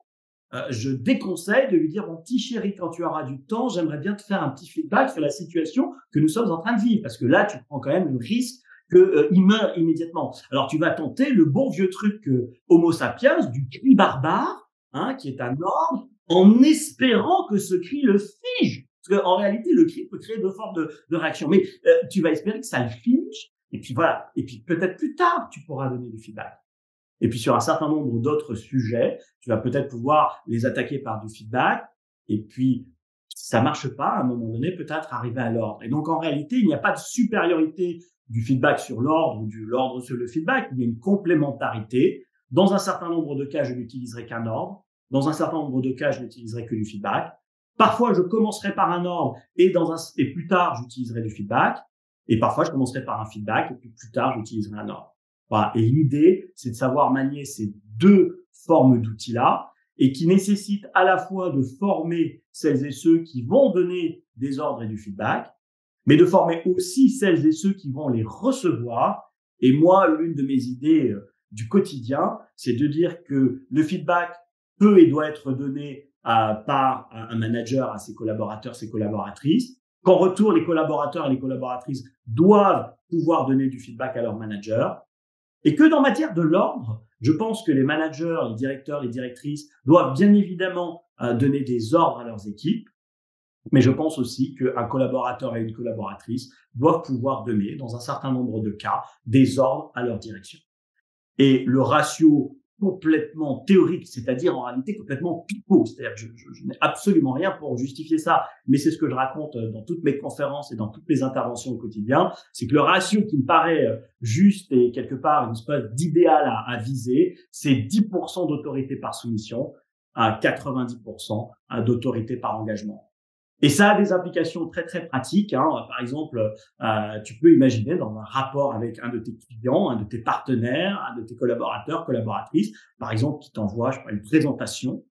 Je déconseille de lui dire « Mon petit chéri, quand tu auras du temps, j'aimerais bien te faire un petit feedback sur la situation que nous sommes en train de vivre. » Parce que là, tu prends quand même le risque qu'il meurt immédiatement. Alors, tu vas tenter le bon vieux truc Homo sapiens, du cri barbare, qui est un ordre, en espérant que ce cri le fige. Parce qu'en réalité, le cri peut créer deux formes de réaction. Mais tu vas espérer que ça le fige, et puis voilà. Et puis peut-être plus tard, tu pourras donner du feedback. Et puis sur un certain nombre d'autres sujets, tu vas peut-être pouvoir les attaquer par du feedback. Et puis, si ça marche pas, à un moment donné, peut-être arriver à l'ordre. Et donc, en réalité, il n'y a pas de supériorité du feedback sur l'ordre ou de l'ordre sur le feedback. Il y a une complémentarité. Dans un certain nombre de cas, je n'utiliserai qu'un ordre. Dans un certain nombre de cas, je n'utiliserai que du feedback. Parfois, je commencerai par un ordre et plus tard, j'utiliserai du feedback. Et parfois, je commencerai par un feedback et puis plus tard, j'utiliserai un ordre. Voilà. Et l'idée, c'est de savoir manier ces deux formes d'outils-là et qui nécessitent à la fois de former celles et ceux qui vont donner des ordres et du feedback, mais de former aussi celles et ceux qui vont les recevoir. Et moi, l'une de mes idées du quotidien, c'est de dire que le feedback peut et doit être donné par un manager à ses collaborateurs, ses collaboratrices, qu'en retour, les collaborateurs et les collaboratrices doivent pouvoir donner du feedback à leur manager, et que dans matière de l'ordre, je pense que les managers, les directeurs, les directrices doivent bien évidemment donner des ordres à leurs équipes, mais je pense aussi qu'un collaborateur et une collaboratrice doivent pouvoir donner, dans un certain nombre de cas, des ordres à leur direction. Et le ratio complètement théorique, c'est-à-dire en réalité complètement pipeau, c'est-à-dire que je n'ai absolument rien pour justifier ça, mais c'est ce que je raconte dans toutes mes conférences et dans toutes mes interventions au quotidien, c'est que le ratio qui me paraît juste et quelque part une espèce d'idéal à viser, c'est 10% d'autorité par soumission à 90% d'autorité par engagement. Et ça a des applications très très pratiques. Par exemple, tu peux imaginer dans un rapport avec un de tes clients, un de tes partenaires, un de tes collaborateurs, collaboratrices, par exemple, qui t'envoie une présentation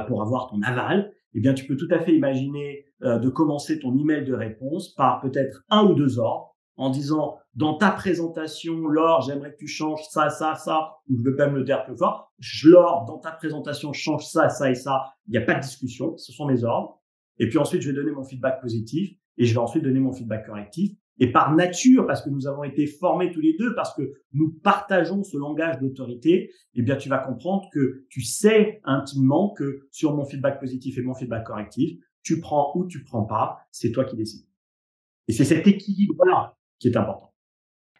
pour avoir ton aval. Eh bien, tu peux tout à fait imaginer de commencer ton email de réponse par peut-être 1 ou 2 ordres en disant dans ta présentation, Laure, j'aimerais que tu changes ça, ça, ça, ou je veux pas me le dire plus fort. Laure, dans ta présentation, change ça, ça et ça. Il n'y a pas de discussion, ce sont mes ordres. Et puis ensuite, je vais donner mon feedback positif et je vais ensuite donner mon feedback correctif. Et par nature, parce que nous avons été formés tous les deux, parce que nous partageons ce langage d'autorité, eh bien, tu vas comprendre que tu sais intimement que sur mon feedback positif et mon feedback correctif, tu prends ou tu prends pas, c'est toi qui décides. Et c'est cet équilibre-là qui est important.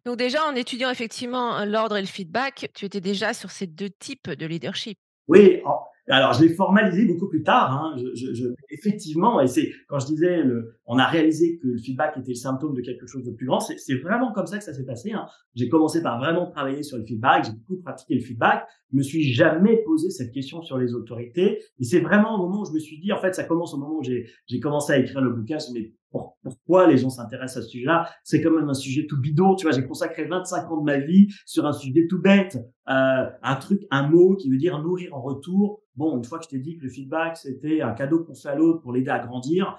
Donc déjà, en étudiant effectivement l'ordre et le feedback, tu étais déjà sur ces 2 types de leadership. Oui, alors je l'ai formalisé beaucoup plus tard. Effectivement, et c'est quand je disais, on a réalisé que le feedback était le symptôme de quelque chose de plus grand. C'est vraiment comme ça que ça s'est passé. J'ai commencé par vraiment travailler sur le feedback. J'ai beaucoup pratiqué le feedback. Je me suis jamais posé cette question sur les autorités. Et c'est vraiment au moment où je me suis dit, en fait, ça commence au moment où j'ai commencé à écrire le bouquin. Je me suis dit, mais pourquoi les gens s'intéressent à ce sujet-là? C'est quand même un sujet tout bidon. Tu vois, j'ai consacré 25 ans de ma vie sur un sujet tout bête. Un mot qui veut dire nourrir en retour. Bon, une fois que je t'ai dit que le feedback, c'était un cadeau qu'on fait à l'autre pour l'aider à grandir,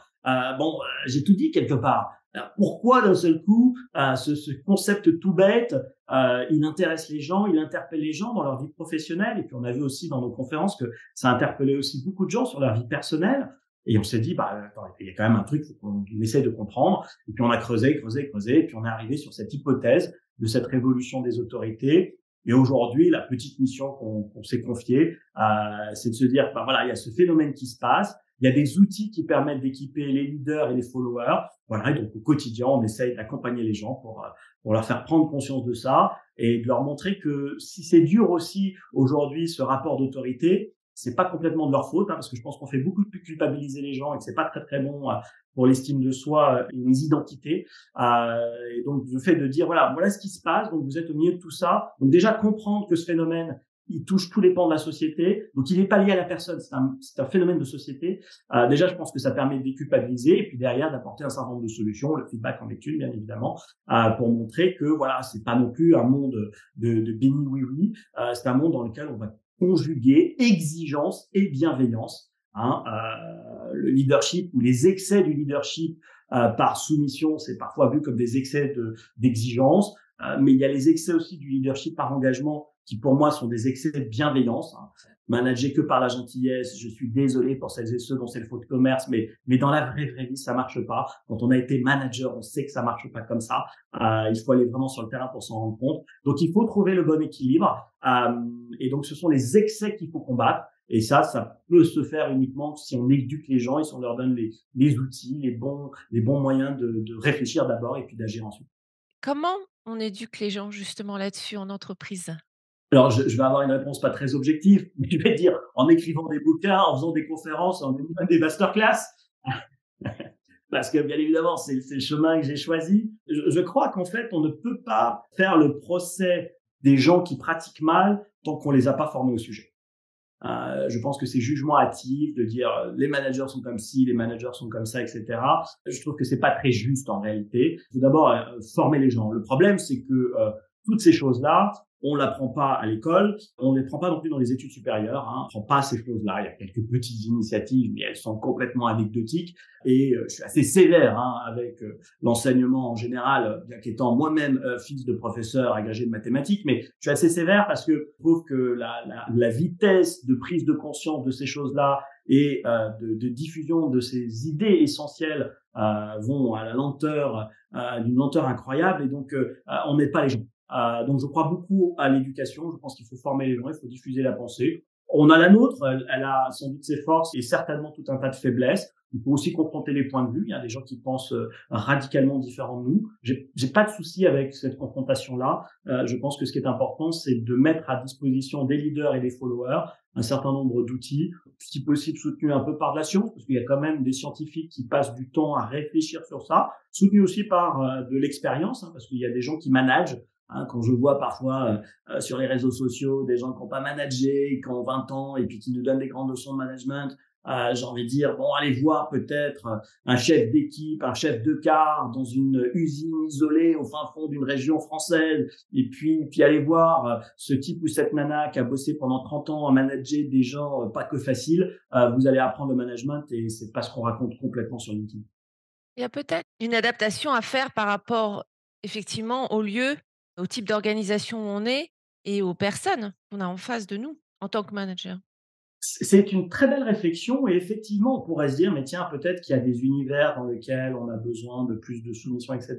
j'ai tout dit quelque part. Alors, pourquoi d'un seul coup, ce concept tout bête, il intéresse les gens, il interpelle les gens dans leur vie professionnelle. Et puis, on a vu aussi dans nos conférences que ça interpellait aussi beaucoup de gens sur leur vie personnelle. Et on s'est dit, attends, il y a quand même un truc qu'on essaie de comprendre. Et puis, on a creusé. Et puis, on est arrivé sur cette hypothèse de cette révolution des autorités. Et aujourd'hui, la petite mission qu'on s'est confiée, c'est de se dire, il y a ce phénomène qui se passe. Il y a des outils qui permettent d'équiper les leaders et les followers. Voilà. Et donc, au quotidien, on essaye d'accompagner les gens pour leur faire prendre conscience de ça et de leur montrer que si c'est dur aussi aujourd'hui, ce rapport d'autorité, c'est pas complètement de leur faute, parce que je pense qu'on fait beaucoup de culpabiliser les gens et que c'est pas très très bon pour l'estime de soi et les identités. Et donc le fait de dire voilà ce qui se passe, donc vous êtes au milieu de tout ça. Donc déjà comprendre que ce phénomène il touche tous les pans de la société, donc il n'est pas lié à la personne, c'est un phénomène de société. Déjà je pense que ça permet de déculpabiliser et puis derrière d'apporter un certain nombre de solutions, le feedback en est une bien évidemment, pour montrer que c'est pas non plus un monde de béni oui, c'est un monde dans lequel on va conjuguer exigence et bienveillance. Le leadership ou les excès du leadership par soumission, c'est parfois vu comme des excès d'exigence, mais il y a les excès aussi du leadership par engagement qui pour moi sont des excès de bienveillance. Manager que par la gentillesse, je suis désolé pour celles et ceux dont c'est le faux de commerce, mais dans la vraie vie, ça marche pas. Quand on a été manager, on sait que ça marche pas comme ça. Il faut aller vraiment sur le terrain pour s'en rendre compte. Donc, il faut trouver le bon équilibre. Et donc, ce sont les excès qu'il faut combattre. Et ça peut se faire uniquement si on éduque les gens et si on leur donne les outils, les bons moyens de réfléchir d'abord et puis d'agir ensuite. Comment on éduque les gens justement là-dessus en entreprise? Alors, je vais avoir une réponse pas très objective, mais je vais dire en écrivant des bouquins, en faisant des conférences, en animant des masterclass. Parce que, bien évidemment, c'est le chemin que j'ai choisi. Je crois qu'en fait, on ne peut pas faire le procès des gens qui pratiquent mal tant qu'on les a pas formés au sujet. Je pense que c'est jugement hâtif de dire les managers sont comme ci, les managers sont comme ça, etc. Je trouve que c'est pas très juste en réalité. Il faut d'abord former les gens. Le problème, c'est que toutes ces choses-là, on l'apprend pas à l'école, on ne les prend pas non plus dans les études supérieures, hein. On prend pas ces choses-là. Il y a quelques petites initiatives, mais elles sont complètement anecdotiques. Et je suis assez sévère avec l'enseignement en général, bien qu'étant moi-même fils de professeur agrégé de mathématiques, mais je suis assez sévère parce que je trouve que la vitesse de prise de conscience de ces choses-là et de diffusion de ces idées essentielles vont à la lenteur, d'une lenteur incroyable, et donc on n'aide pas les gens. Donc je crois beaucoup à l'éducation. Je pense qu'il faut former les gens, il faut diffuser la pensée. On a la nôtre, elle a sans doute ses forces et certainement tout un tas de faiblesses. Il faut aussi confronter les points de vue. Il y a des gens qui pensent radicalement différents de nous. J'ai pas de souci avec cette confrontation-là. Je pense que ce qui est important, c'est de mettre à disposition des leaders et des followers un certain nombre d'outils, si possible soutenus un peu par de la science, parce qu'il y a quand même des scientifiques qui passent du temps à réfléchir sur ça, soutenus aussi par de l'expérience, parce qu'il y a des gens qui managent. Quand je vois parfois sur les réseaux sociaux des gens qui n'ont pas managé, qui ont 20 ans et puis qui nous donnent des grandes leçons de management, j'ai envie de dire, bon, allez voir peut-être un chef d'équipe, un chef de car dans une usine isolée au fin fond d'une région française, et puis allez voir ce type ou cette nana qui a bossé pendant 30 ans à manager des gens pas que faciles. Vous allez apprendre le management et c'est pas ce qu'on raconte complètement sur LinkedIn. Il y a peut-être une adaptation à faire par rapport, effectivement, au lieu, au type d'organisation où on est et aux personnes qu'on a en face de nous en tant que manager. C'est une très belle réflexion et effectivement, on pourrait se dire, mais tiens, peut-être qu'il y a des univers dans lesquels on a besoin de plus de soumission, etc.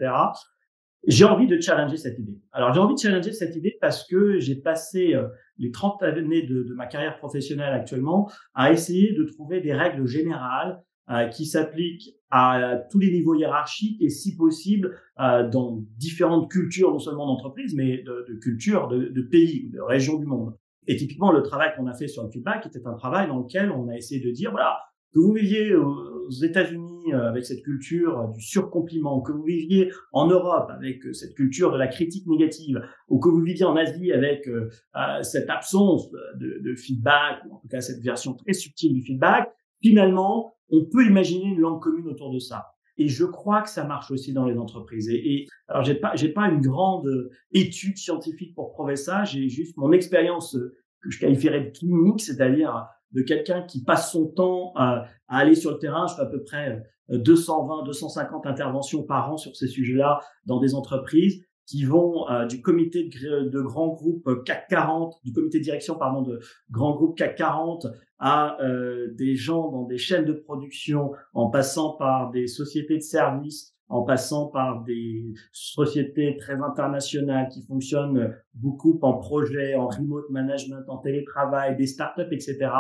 J'ai envie de challenger cette idée. Alors, j'ai envie de challenger cette idée parce que j'ai passé les 30 années de ma carrière professionnelle actuellement à essayer de trouver des règles générales qui s'appliquent à tous les niveaux hiérarchiques et, si possible, dans différentes cultures, non seulement d'entreprise, mais de cultures, de pays, de régions du monde. Et typiquement, le travail qu'on a fait sur le feedback était un travail dans lequel on a essayé de dire, voilà, que vous viviez aux États-Unis avec cette culture du surcompliment, que vous viviez en Europe avec cette culture de la critique négative, ou que vous viviez en Asie avec cette absence de feedback, ou en tout cas cette version très subtile du feedback, finalement, on peut imaginer une langue commune autour de ça. Et je crois que ça marche aussi dans les entreprises. Alors j'ai pas une grande étude scientifique pour prouver ça. J'ai juste mon expérience que je qualifierais de clinique, c'est-à-dire de quelqu'un qui passe son temps à aller sur le terrain. Je fais à peu près 220, 250 interventions par an sur ces sujets-là dans des entreprises qui vont du comité de grands groupes CAC 40, du comité de direction, pardon, de grands groupes CAC 40 à des gens dans des chaînes de production, en passant par des sociétés de services, en passant par des sociétés très internationales qui fonctionnent beaucoup en projet, en remote management, en télétravail, des startups, etc.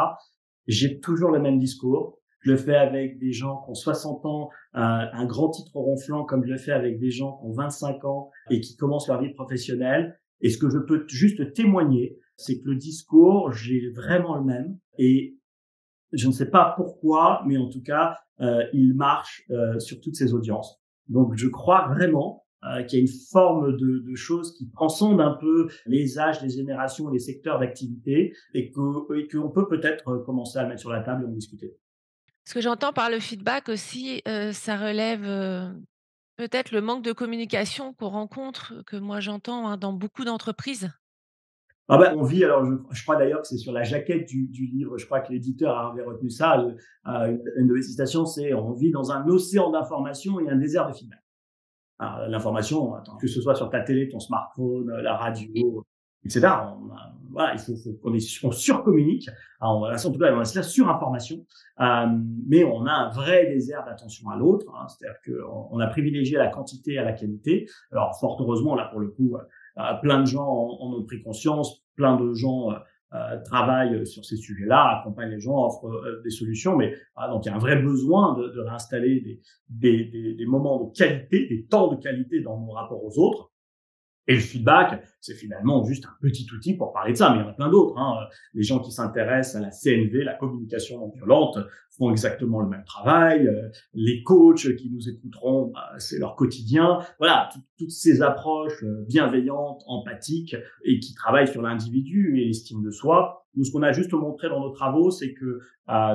J'ai toujours le même discours. Je le fais avec des gens qui ont 60 ans, un grand titre ronflant, comme je le fais avec des gens qui ont 25 ans et qui commencent leur vie professionnelle. Et ce que je peux juste témoigner, c'est que le discours, j'ai vraiment le même. Et je ne sais pas pourquoi, mais en tout cas, il marche sur toutes ces audiences. Donc, je crois vraiment qu'il y a une forme de choses qui transcendent un peu les âges, les générations, les secteurs d'activité, et qu'on peut peut-être commencer à le mettre sur la table et en discuter. Ce que j'entends par le feedback aussi, ça relève, peut-être le manque de communication qu'on rencontre, que moi j'entends, dans beaucoup d'entreprises. Ah ben, on vit, alors je crois d'ailleurs que c'est sur la jaquette du livre, je crois que l'éditeur avait retenu ça, une de mes citations, c'est: on vit dans un océan d'informations et un désert de feedback. Alors, l'information, attends, que ce soit sur ta télé, ton smartphone, la radio, etc. Voilà, faut qu'on surcommunique. Alors, en tout cas, on a la surinformation, mais on a un vrai désert d'attention à l'autre. C'est-à-dire qu'on a privilégié la quantité à la qualité. Alors, fort heureusement, là pour le coup, plein de gens en ont pris conscience, plein de gens travaillent sur ces sujets-là, accompagnent les gens, offrent des solutions, mais donc il y a un vrai besoin de réinstaller des moments de qualité, des temps de qualité dans nos rapports aux autres. Et le feedback, c'est finalement juste un petit outil pour parler de ça, mais il y en a plein d'autres. Les gens qui s'intéressent à la CNV, la communication non violente, font exactement le même travail. Les coachs qui nous écouteront, c'est leur quotidien. Voilà, toutes ces approches bienveillantes, empathiques et qui travaillent sur l'individu et l'estime de soi. Nous, ce qu'on a juste montré dans nos travaux, c'est que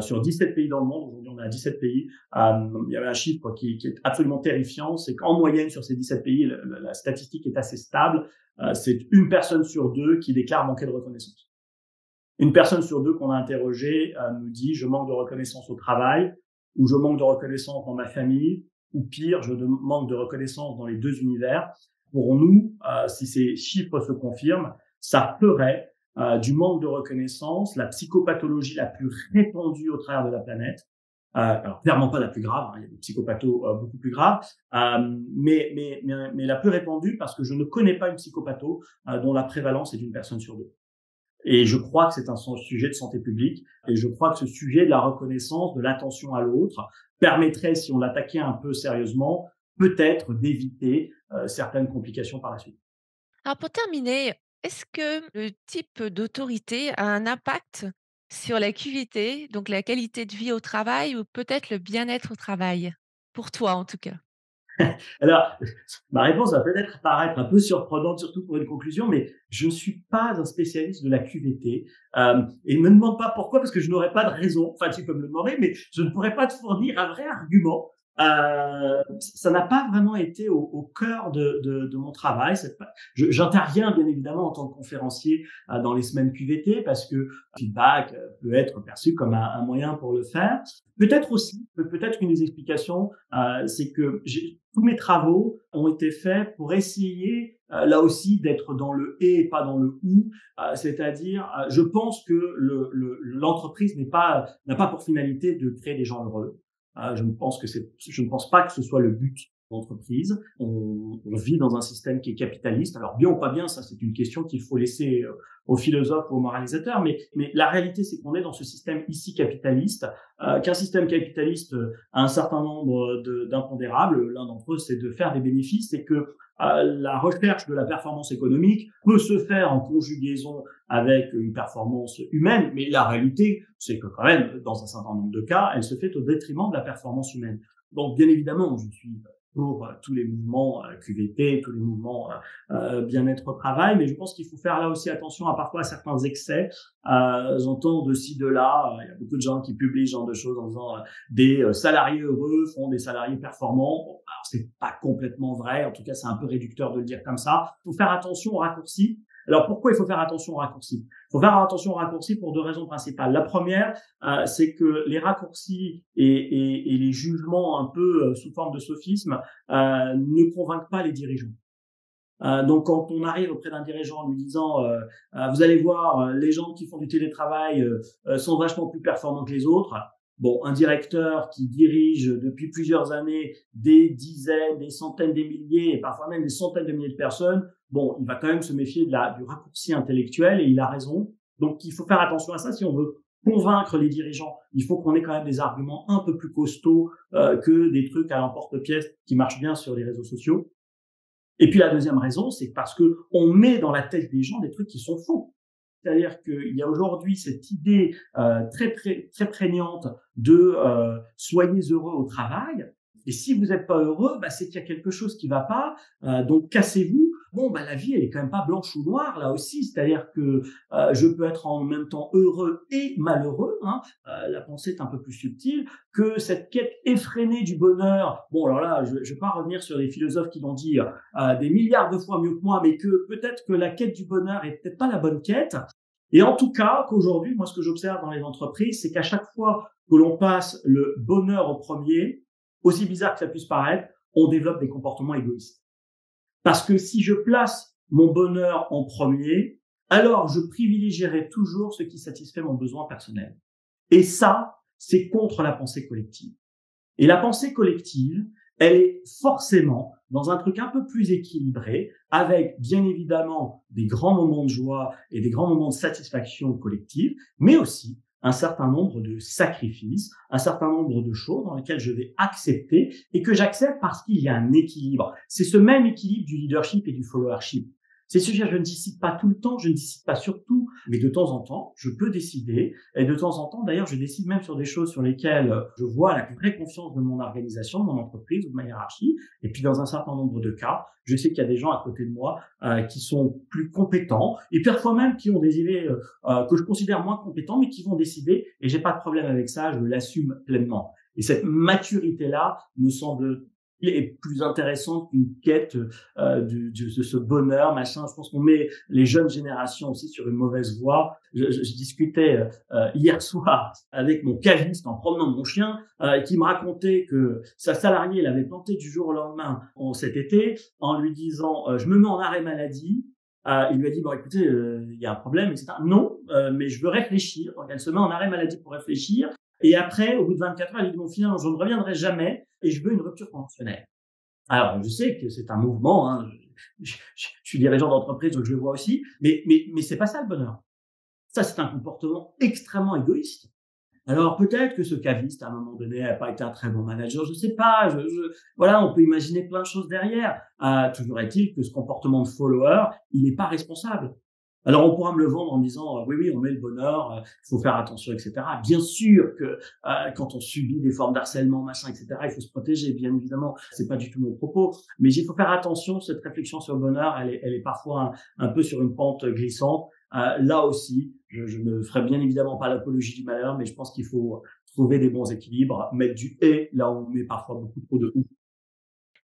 sur 17 pays dans le monde, aujourd'hui on est à 17 pays, il y avait un chiffre qui est absolument terrifiant, c'est qu'en moyenne sur ces 17 pays, la statistique est assez stable, c'est une personne sur deux qui déclare manquer de reconnaissance. Une personne sur deux qu'on a interrogée nous dit « je manque de reconnaissance au travail » ou « je manque de reconnaissance dans ma famille » ou pire, « je manque de reconnaissance dans les deux univers ». Pour nous, si ces chiffres se confirment, ça ferait du manque de reconnaissance la psychopathologie la plus répandue au travers de la planète. Alors clairement pas la plus grave, il y a des psychopathos beaucoup plus graves, mais la plus répandue parce que je ne connais pas une psychopatho dont la prévalence est d'une personne sur deux. Et je crois que c'est un sujet de santé publique et je crois que ce sujet de la reconnaissance, de l'attention à l'autre permettrait, si on l'attaquait un peu sérieusement, peut-être d'éviter certaines complications par la suite. Alors pour terminer, est-ce que le type d'autorité a un impact sur la QVT, donc la qualité de vie au travail ou peut-être le bien-être au travail? Pour toi en tout cas. Alors, ma réponse va peut-être paraître un peu surprenante, surtout pour une conclusion, mais je ne suis pas un spécialiste de la QVT. Et ne me demande pas pourquoi, parce que je n'aurais pas de raison. Enfin, tu peux me le demander, mais je ne pourrais pas te fournir un vrai argument. Ça n'a pas vraiment été au cœur de mon travail. J'interviens bien évidemment en tant que conférencier dans les semaines QVT parce que le feedback peut être perçu comme un moyen pour le faire. Peut-être aussi, peut-être une des explications, c'est que tous mes travaux ont été faits pour essayer là aussi d'être dans le et pas dans le ou, c'est-à-dire je pense que l'entreprise n'a pas pour finalité de créer des gens heureux. Je ne pense pas que ce soit le but d'entreprise. On vit dans un système qui est capitaliste. Alors bien ou pas bien, ça c'est une question qu'il faut laisser aux philosophes ou aux moralisateurs. Mais la réalité, c'est qu'on est dans ce système ici capitaliste, qu'un système capitaliste a un certain nombre d'impondérables. L'un d'entre eux, c'est de faire des bénéfices et que la recherche de la performance économique peut se faire en conjugaison avec une performance humaine, mais la réalité, c'est que quand même, dans un certain nombre de cas, elle se fait au détriment de la performance humaine. Donc, bien évidemment, je suis pour tous les mouvements QVT, tous les mouvements bien-être au travail, mais je pense qu'il faut faire là aussi attention à parfois à certains excès. J'entends de ci, de là, il y a beaucoup de gens qui publient ce genre de choses en disant des salariés heureux font des salariés performants. Bon, alors c'est pas complètement vrai, en tout cas c'est un peu réducteur de le dire comme ça. Il faut faire attention aux raccourcis. Alors pourquoi il faut faire attention aux raccourcis? Il faut faire attention aux raccourcis pour deux raisons principales. La première, c'est que les raccourcis et les jugements un peu sous forme de sophisme ne convainquent pas les dirigeants. Donc, quand on arrive auprès d'un dirigeant en lui disant vous allez voir, les gens qui font du télétravail sont vachement plus performants que les autres. Bon, un directeur qui dirige depuis plusieurs années des dizaines, des centaines, des milliers et parfois même des centaines de milliers de personnes, bon, il va quand même se méfier du raccourci intellectuel et il a raison. Donc, il faut faire attention à ça si on veut convaincre les dirigeants. Il faut qu'on ait quand même des arguments un peu plus costauds que des trucs à l'emporte-pièce qui marchent bien sur les réseaux sociaux. Et puis la deuxième raison, c'est parce que on met dans la tête des gens des trucs qui sont faux. C'est-à-dire qu'il y a aujourd'hui cette idée très prégnante de soyez heureux au travail. Et si vous n'êtes pas heureux, c'est qu'il y a quelque chose qui va pas. Donc cassez-vous. Bon, la vie elle est quand même pas blanche ou noire là aussi. C'est-à-dire que je peux être en même temps heureux et malheureux. La pensée est un peu plus subtile que cette quête effrénée du bonheur. Bon, alors là, je vais pas revenir sur les philosophes qui l'ont dit des milliards de fois mieux que moi, mais que peut-être que la quête du bonheur est peut-être pas la bonne quête. Et en tout cas, qu'aujourd'hui, moi, ce que j'observe dans les entreprises, c'est qu'à chaque fois que l'on passe le bonheur au premier, aussi bizarre que ça puisse paraître, on développe des comportements égoïstes. Parce que si je place mon bonheur en premier, alors je privilégierai toujours ce qui satisfait mon besoin personnel. Et ça, c'est contre la pensée collective. Et la pensée collective, elle est forcément dans un truc un peu plus équilibré, avec bien évidemment des grands moments de joie et des grands moments de satisfaction collective, mais aussi un certain nombre de sacrifices, un certain nombre de choses dans lesquelles je vais accepter et que j'accepte parce qu'il y a un équilibre. C'est ce même équilibre du leadership et du followership. Ces sujets, je ne décide pas tout le temps, je ne décide pas sur tout, mais de temps en temps, je peux décider. Et de temps en temps, d'ailleurs, je décide même sur des choses sur lesquelles je vois la vraie confiance de mon organisation, de mon entreprise ou de ma hiérarchie. Et puis, dans un certain nombre de cas, je sais qu'il y a des gens à côté de moi qui sont plus compétents et parfois même qui ont des idées que je considère moins compétents, mais qui vont décider. Et j'ai pas de problème avec ça, je l'assume pleinement. Et cette maturité-là me semble est plus intéressante qu'une quête de ce bonheur, machin. Je pense qu'on met les jeunes générations aussi sur une mauvaise voie. Je discutais hier soir avec mon caviste en promenant mon chien, qui me racontait que sa salariée l'avait planté du jour au lendemain cet été en lui disant je me mets en arrêt maladie. Il lui a dit bon écoutez il y a un problème etc. Non mais je veux réfléchir. Donc elle se met en arrêt maladie pour réfléchir. Et après, au bout de 24 heures, elle dit bon, finalement, je ne reviendrai jamais et je veux une rupture conventionnelle. Alors, je sais que c'est un mouvement, hein. Je suis dirigeant d'entreprise, donc je le vois aussi, mais c'est pas ça le bonheur. Ça, c'est un comportement extrêmement égoïste. Alors, peut-être que ce caviste, à un moment donné, n'a pas été un très bon manager, je sais pas, voilà, on peut imaginer plein de choses derrière. Toujours est-il que ce comportement de follower, il n'est pas responsable. Alors, on pourra me le vendre en me disant oui, on met le bonheur, il faut faire attention, etc. Bien sûr que quand on subit des formes d'harcèlement, machin, etc., il faut se protéger, bien évidemment. C'est pas du tout mon propos, mais il faut faire attention. Cette réflexion sur le bonheur, elle est parfois un peu sur une pente glissante. Là aussi, je ne ferai bien évidemment pas l'apologie du malheur, mais je pense qu'il faut trouver des bons équilibres, mettre du et là où on met parfois beaucoup trop de ou.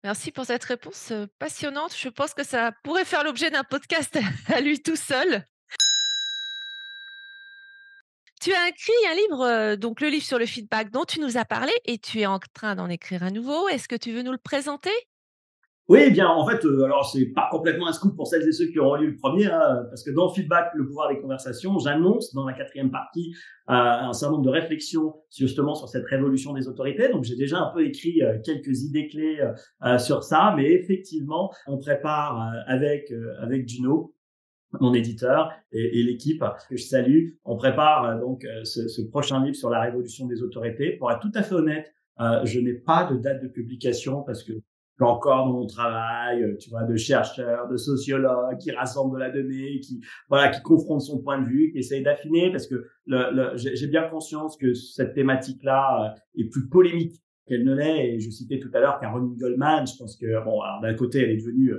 Merci pour cette réponse passionnante. Je pense que ça pourrait faire l'objet d'un podcast à lui tout seul. Tu as écrit un livre, donc le livre sur le feedback dont tu nous as parlé et tu es en train d'en écrire un nouveau. Est-ce que tu veux nous le présenter? Oui, eh bien, en fait, alors c'est pas complètement un scoop pour celles et ceux qui auront lu le premier, hein, parce que dans Feedback, le pouvoir des conversations, j'annonce dans la 4e partie un certain nombre de réflexions justement sur cette révolution des autorités. Donc, j'ai déjà un peu écrit quelques idées clés sur ça, mais effectivement, on prépare avec Juno, mon éditeur et l'équipe que je salue, on prépare ce prochain livre sur la révolution des autorités. Pour être tout à fait honnête, je n'ai pas de date de publication parce que je suis encore dans mon travail, tu vois, de chercheur, de sociologue qui rassemble de la donnée, qui confronte son point de vue, qui essaye d'affiner parce que j'ai bien conscience que cette thématique-là est plus polémique qu'elle ne l'est. Et je citais tout à l'heure Caroline Goldman. Je pense que bon, alors, d'un côté, elle est devenue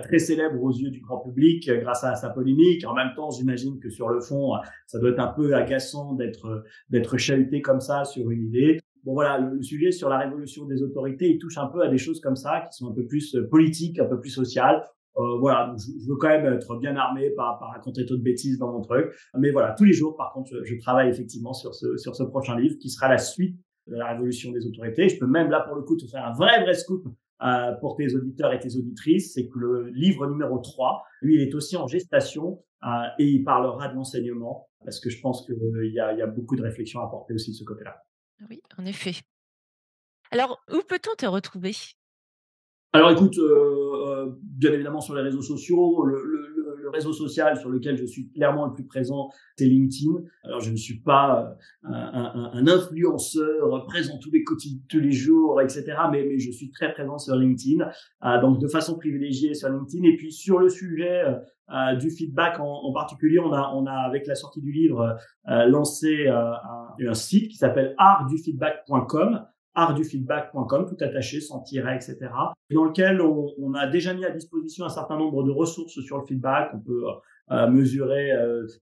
très célèbre aux yeux du grand public grâce à sa polémique. En même temps, j'imagine que sur le fond, ça doit être un peu agaçant d'être chahuté comme ça sur une idée. Bon voilà, le sujet sur la révolution des autorités, il touche un peu à des choses comme ça qui sont un peu plus politiques, un peu plus sociales. Voilà, donc je veux quand même être bien armé, pas raconter trop de bêtises dans mon truc. Mais voilà, tous les jours, par contre, je travaille effectivement sur ce prochain livre qui sera la suite de la révolution des autorités. Je peux même là pour le coup te faire un vrai scoop pour tes auditeurs et tes auditrices, c'est que le livre numéro 3, lui, il est aussi en gestation et il parlera de l'enseignement parce que je pense qu'il y a beaucoup de réflexions à apporter aussi de ce côté-là. Oui, en effet. Alors, où peut-on te retrouver? Alors écoute, bien évidemment sur les réseaux sociaux, le réseau social sur lequel je suis clairement le plus présent, c'est LinkedIn. Alors je ne suis pas un influenceur présent tous les jours, etc. Mais je suis très présent sur LinkedIn, donc de façon privilégiée sur LinkedIn. Et puis sur le sujet du feedback en particulier, on a avec la sortie du livre lancé un site qui s'appelle artdufeedback.com. artdufeedback.com, tout attaché, sans tiret, etc., dans lequel on a déjà mis à disposition un certain nombre de ressources sur le feedback. On peut mesurer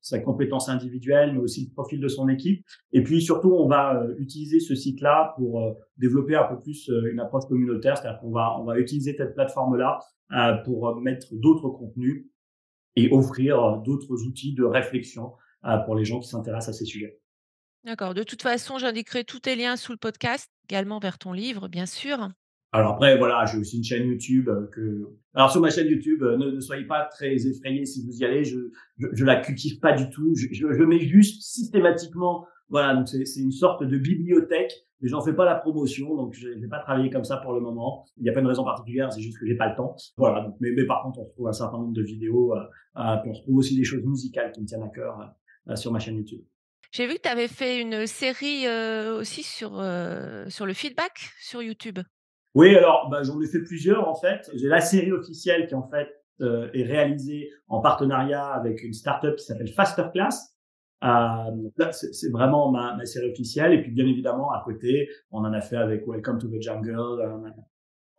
sa compétence individuelle, mais aussi le profil de son équipe. Et puis surtout, on va utiliser ce site-là pour développer un peu plus une approche communautaire, c'est-à-dire qu'on va utiliser cette plateforme-là pour mettre d'autres contenus et offrir d'autres outils de réflexion pour les gens qui s'intéressent à ces sujets. D'accord. De toute façon, j'indiquerai tous tes liens sous le podcast, également vers ton livre, bien sûr. Alors après, voilà, j'ai aussi une chaîne YouTube Alors sur ma chaîne YouTube, ne soyez pas très effrayés si vous y allez. Je la cultive pas du tout. Je mets juste systématiquement, voilà, donc c'est une sorte de bibliothèque, mais j'en fais pas la promotion, donc je n'ai pas travaillé comme ça pour le moment. Il n'y a pas une raison particulière, c'est juste que j'ai pas le temps. Voilà. Donc, mais par contre, on retrouve un certain nombre de vidéos, puis on retrouve aussi des choses musicales qui me tiennent à cœur sur ma chaîne YouTube. J'ai vu que tu avais fait une série aussi sur le feedback sur YouTube. Oui, alors j'en ai fait plusieurs en fait. J'ai la série officielle qui en fait est réalisé en partenariat avec une startup qui s'appelle Fasterclass. Donc là, c'est vraiment ma série officielle. Et puis, bien évidemment, à côté, on en a fait avec Welcome to the Jungle.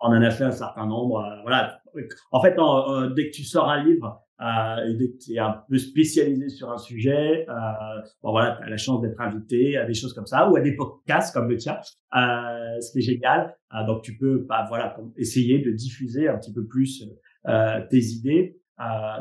On en a fait un certain nombre. Voilà. En fait, dès que tu sors un livre et dès que tu es un peu spécialisé sur un sujet, bon voilà, tu as la chance d'être invité à des choses comme ça ou à des podcasts comme le tien, ce qui est génial. Donc, tu peux voilà, essayer de diffuser un petit peu plus tes idées.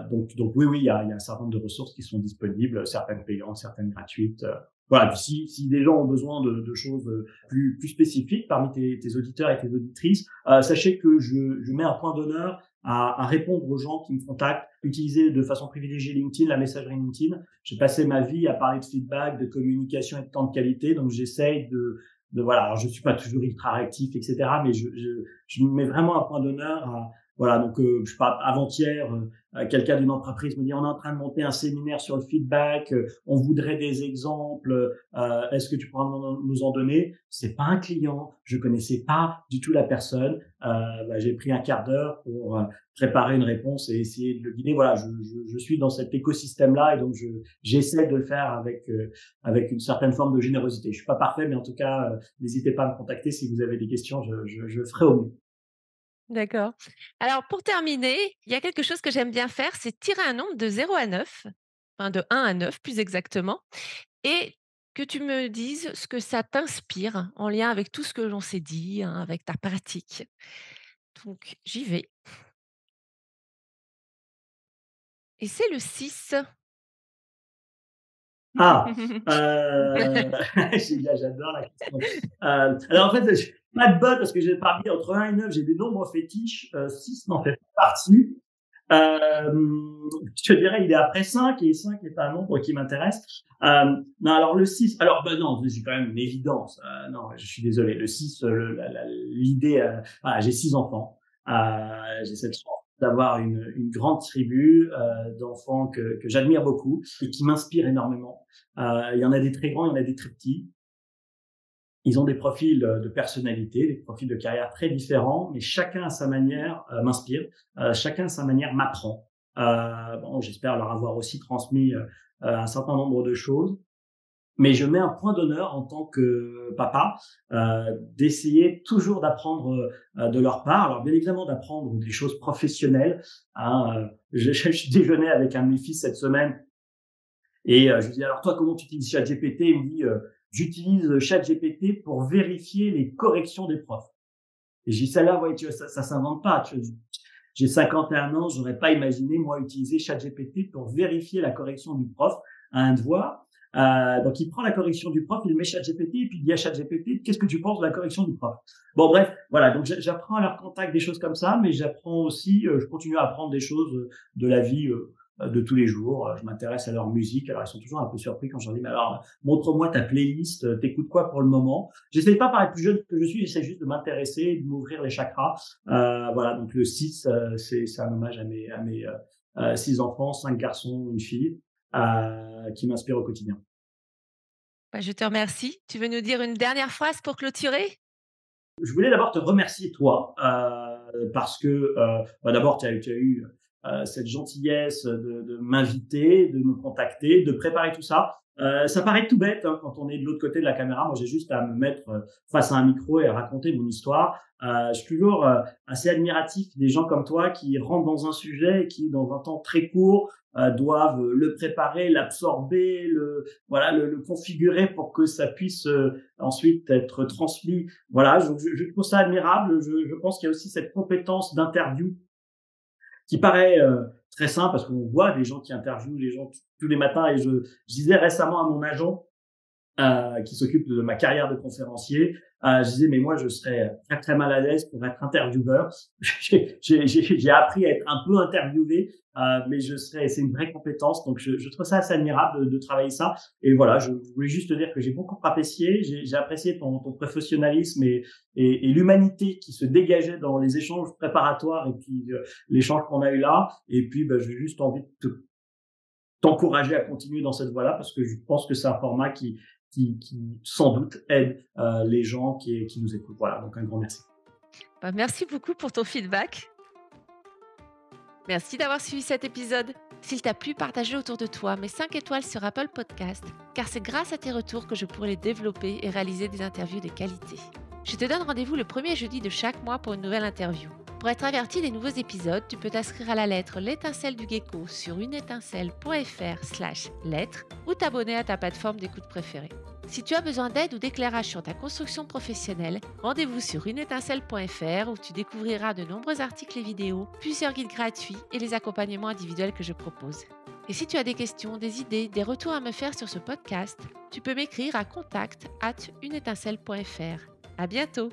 Donc oui, il y a un certain nombre de ressources qui sont disponibles, certaines payantes, certaines gratuites. Voilà, puis si des gens ont besoin de choses plus spécifiques parmi tes auditeurs et tes auditrices, sachez que je mets un point d'honneur à répondre aux gens qui me contactent, utiliser de façon privilégiée LinkedIn, la messagerie LinkedIn. J'ai passé ma vie à parler de feedback, de communication et de temps de qualité, donc j'essaye de voilà. Alors je suis pas toujours ultra réactif, etc., mais je mets vraiment un point d'honneur à voilà. Donc je sais pas, avant-hier, quelqu'un d'une entreprise me dit on est en train de monter un séminaire sur le feedback, on voudrait des exemples, est-ce que tu pourras nous en donner? C'est pas un client, je connaissais pas du tout la personne, j'ai pris un quart d'heure pour préparer une réponse et essayer de le guider. Voilà, je suis dans cet écosystème-là et donc j'essaie de le faire avec une certaine forme de générosité. Je suis pas parfait, mais en tout cas, n'hésitez pas à me contacter si vous avez des questions, je ferai au mieux. D'accord. Alors, pour terminer, il y a quelque chose que j'aime bien faire, c'est tirer un nombre de 0 à 9, enfin de 1 à 9 plus exactement, et que tu me dises ce que ça t'inspire en lien avec tout ce que l'on s'est dit, hein, avec ta pratique. Donc, j'y vais. Et c'est le 6. Ah, génial, j'adore la question. Alors en fait, j'ai pas de bol parce que j'ai parmi entre 1 et 9, j'ai des nombres fétiches. 6 n'en fait pas partie. Je te dirais, il est après 5 et 5 est un nombre qui m'intéresse. Non, alors le 6, alors non, c'est quand même une évidence. Non, je suis désolé. Le 6, l'idée, voilà, j'ai 6 enfants. J'ai cette chance d'avoir une grande tribu d'enfants que j'admire beaucoup et qui m'inspirent énormément. Il y en a des très grands, il y en a des très petits. Ils ont des profils de personnalité, des profils de carrière très différents, mais chacun à sa manière m'inspire, chacun à sa manière m'apprend. Bon, j'espère leur avoir aussi transmis un certain nombre de choses, mais je mets un point d'honneur en tant que papa d'essayer toujours d'apprendre de leur part. Alors bien évidemment d'apprendre des choses professionnelles. Hein, je déjeunais avec un de mes fils cette semaine et je lui dis alors toi comment tu utilises ChatGPT? Il me dit j'utilise ChatGPT pour vérifier les corrections des profs. Et j'ai dit celle-là ouais tu vois, ça s'invente pas. J'ai 51 ans, j'aurais pas imaginé moi utiliser ChatGPT pour vérifier la correction du prof à un devoir. Donc il prend la correction du prof, il met ChatGPT et puis il dit à ChatGPT qu'est-ce que tu penses de la correction du prof? Bon bref, voilà, donc j'apprends à leur contact des choses comme ça, mais j'apprends aussi, je continue à apprendre des choses de la vie de tous les jours. Je m'intéresse à leur musique. Alors ils sont toujours un peu surpris quand je leur dis mais alors montre-moi ta playlist, t'écoutes quoi pour le moment? J'essaie pas paraître plus jeune que je suis, j'essaie juste de m'intéresser, de m'ouvrir les chakras. Voilà, donc le 6, c'est un hommage à mes 6 enfants, 5 garçons, une fille, qui m'inspirent au quotidien. Bah, je te remercie. Tu veux nous dire une dernière phrase pour clôturer? Je voulais d'abord te remercier toi, parce que d'abord tu as eu cette gentillesse de m'inviter, de me contacter, de préparer tout ça. Ça paraît tout bête hein, quand on est de l'autre côté de la caméra. Moi, j'ai juste à me mettre face à un micro et à raconter mon histoire. Je suis toujours assez admiratif des gens comme toi qui rentrent dans un sujet et qui, dans un temps très court, doivent le préparer, l'absorber, le configurer pour que ça puisse ensuite être transmis. Voilà, je trouve ça admirable. Je pense qu'il y a aussi cette compétence d'interview qui paraît très simple parce qu'on voit des gens qui interviewent les gens tous les matins et je disais récemment à mon agent qui s'occupe de ma carrière de conférencier. Je disais, mais moi, je serais très, très mal à l'aise pour être intervieweur. J'ai appris à être un peu interviewé, mais c'est une vraie compétence. Donc, je trouve ça assez admirable de travailler ça. Et voilà, je voulais juste te dire que j'ai beaucoup apprécié. J'ai apprécié ton professionnalisme et l'humanité qui se dégageait dans les échanges préparatoires et puis l'échange qu'on a eu là. Et puis, j'ai juste envie de t'encourager à continuer dans cette voie-là parce que je pense que c'est un format qui sans doute aide les gens qui nous écoutent. Voilà, donc un grand merci. Bah, merci beaucoup pour ton feedback. Merci d'avoir suivi cet épisode. S'il t'a plu, partage-le autour de toi, mets 5 étoiles sur Apple Podcast, car c'est grâce à tes retours que je pourrai les développer et réaliser des interviews de qualité. Je te donne rendez-vous le premier jeudi de chaque mois pour une nouvelle interview. Pour être averti des nouveaux épisodes, tu peux t'inscrire à la lettre L'étincelle du gecko sur uneétincelle.fr/lettre ou t'abonner à ta plateforme d'écoute préférée. Si tu as besoin d'aide ou d'éclairage sur ta construction professionnelle, rendez-vous sur uneétincelle.fr où tu découvriras de nombreux articles et vidéos, plusieurs guides gratuits et les accompagnements individuels que je propose. Et si tu as des questions, des idées, des retours à me faire sur ce podcast, tu peux m'écrire à contact@uneétincelle.fr. À bientôt!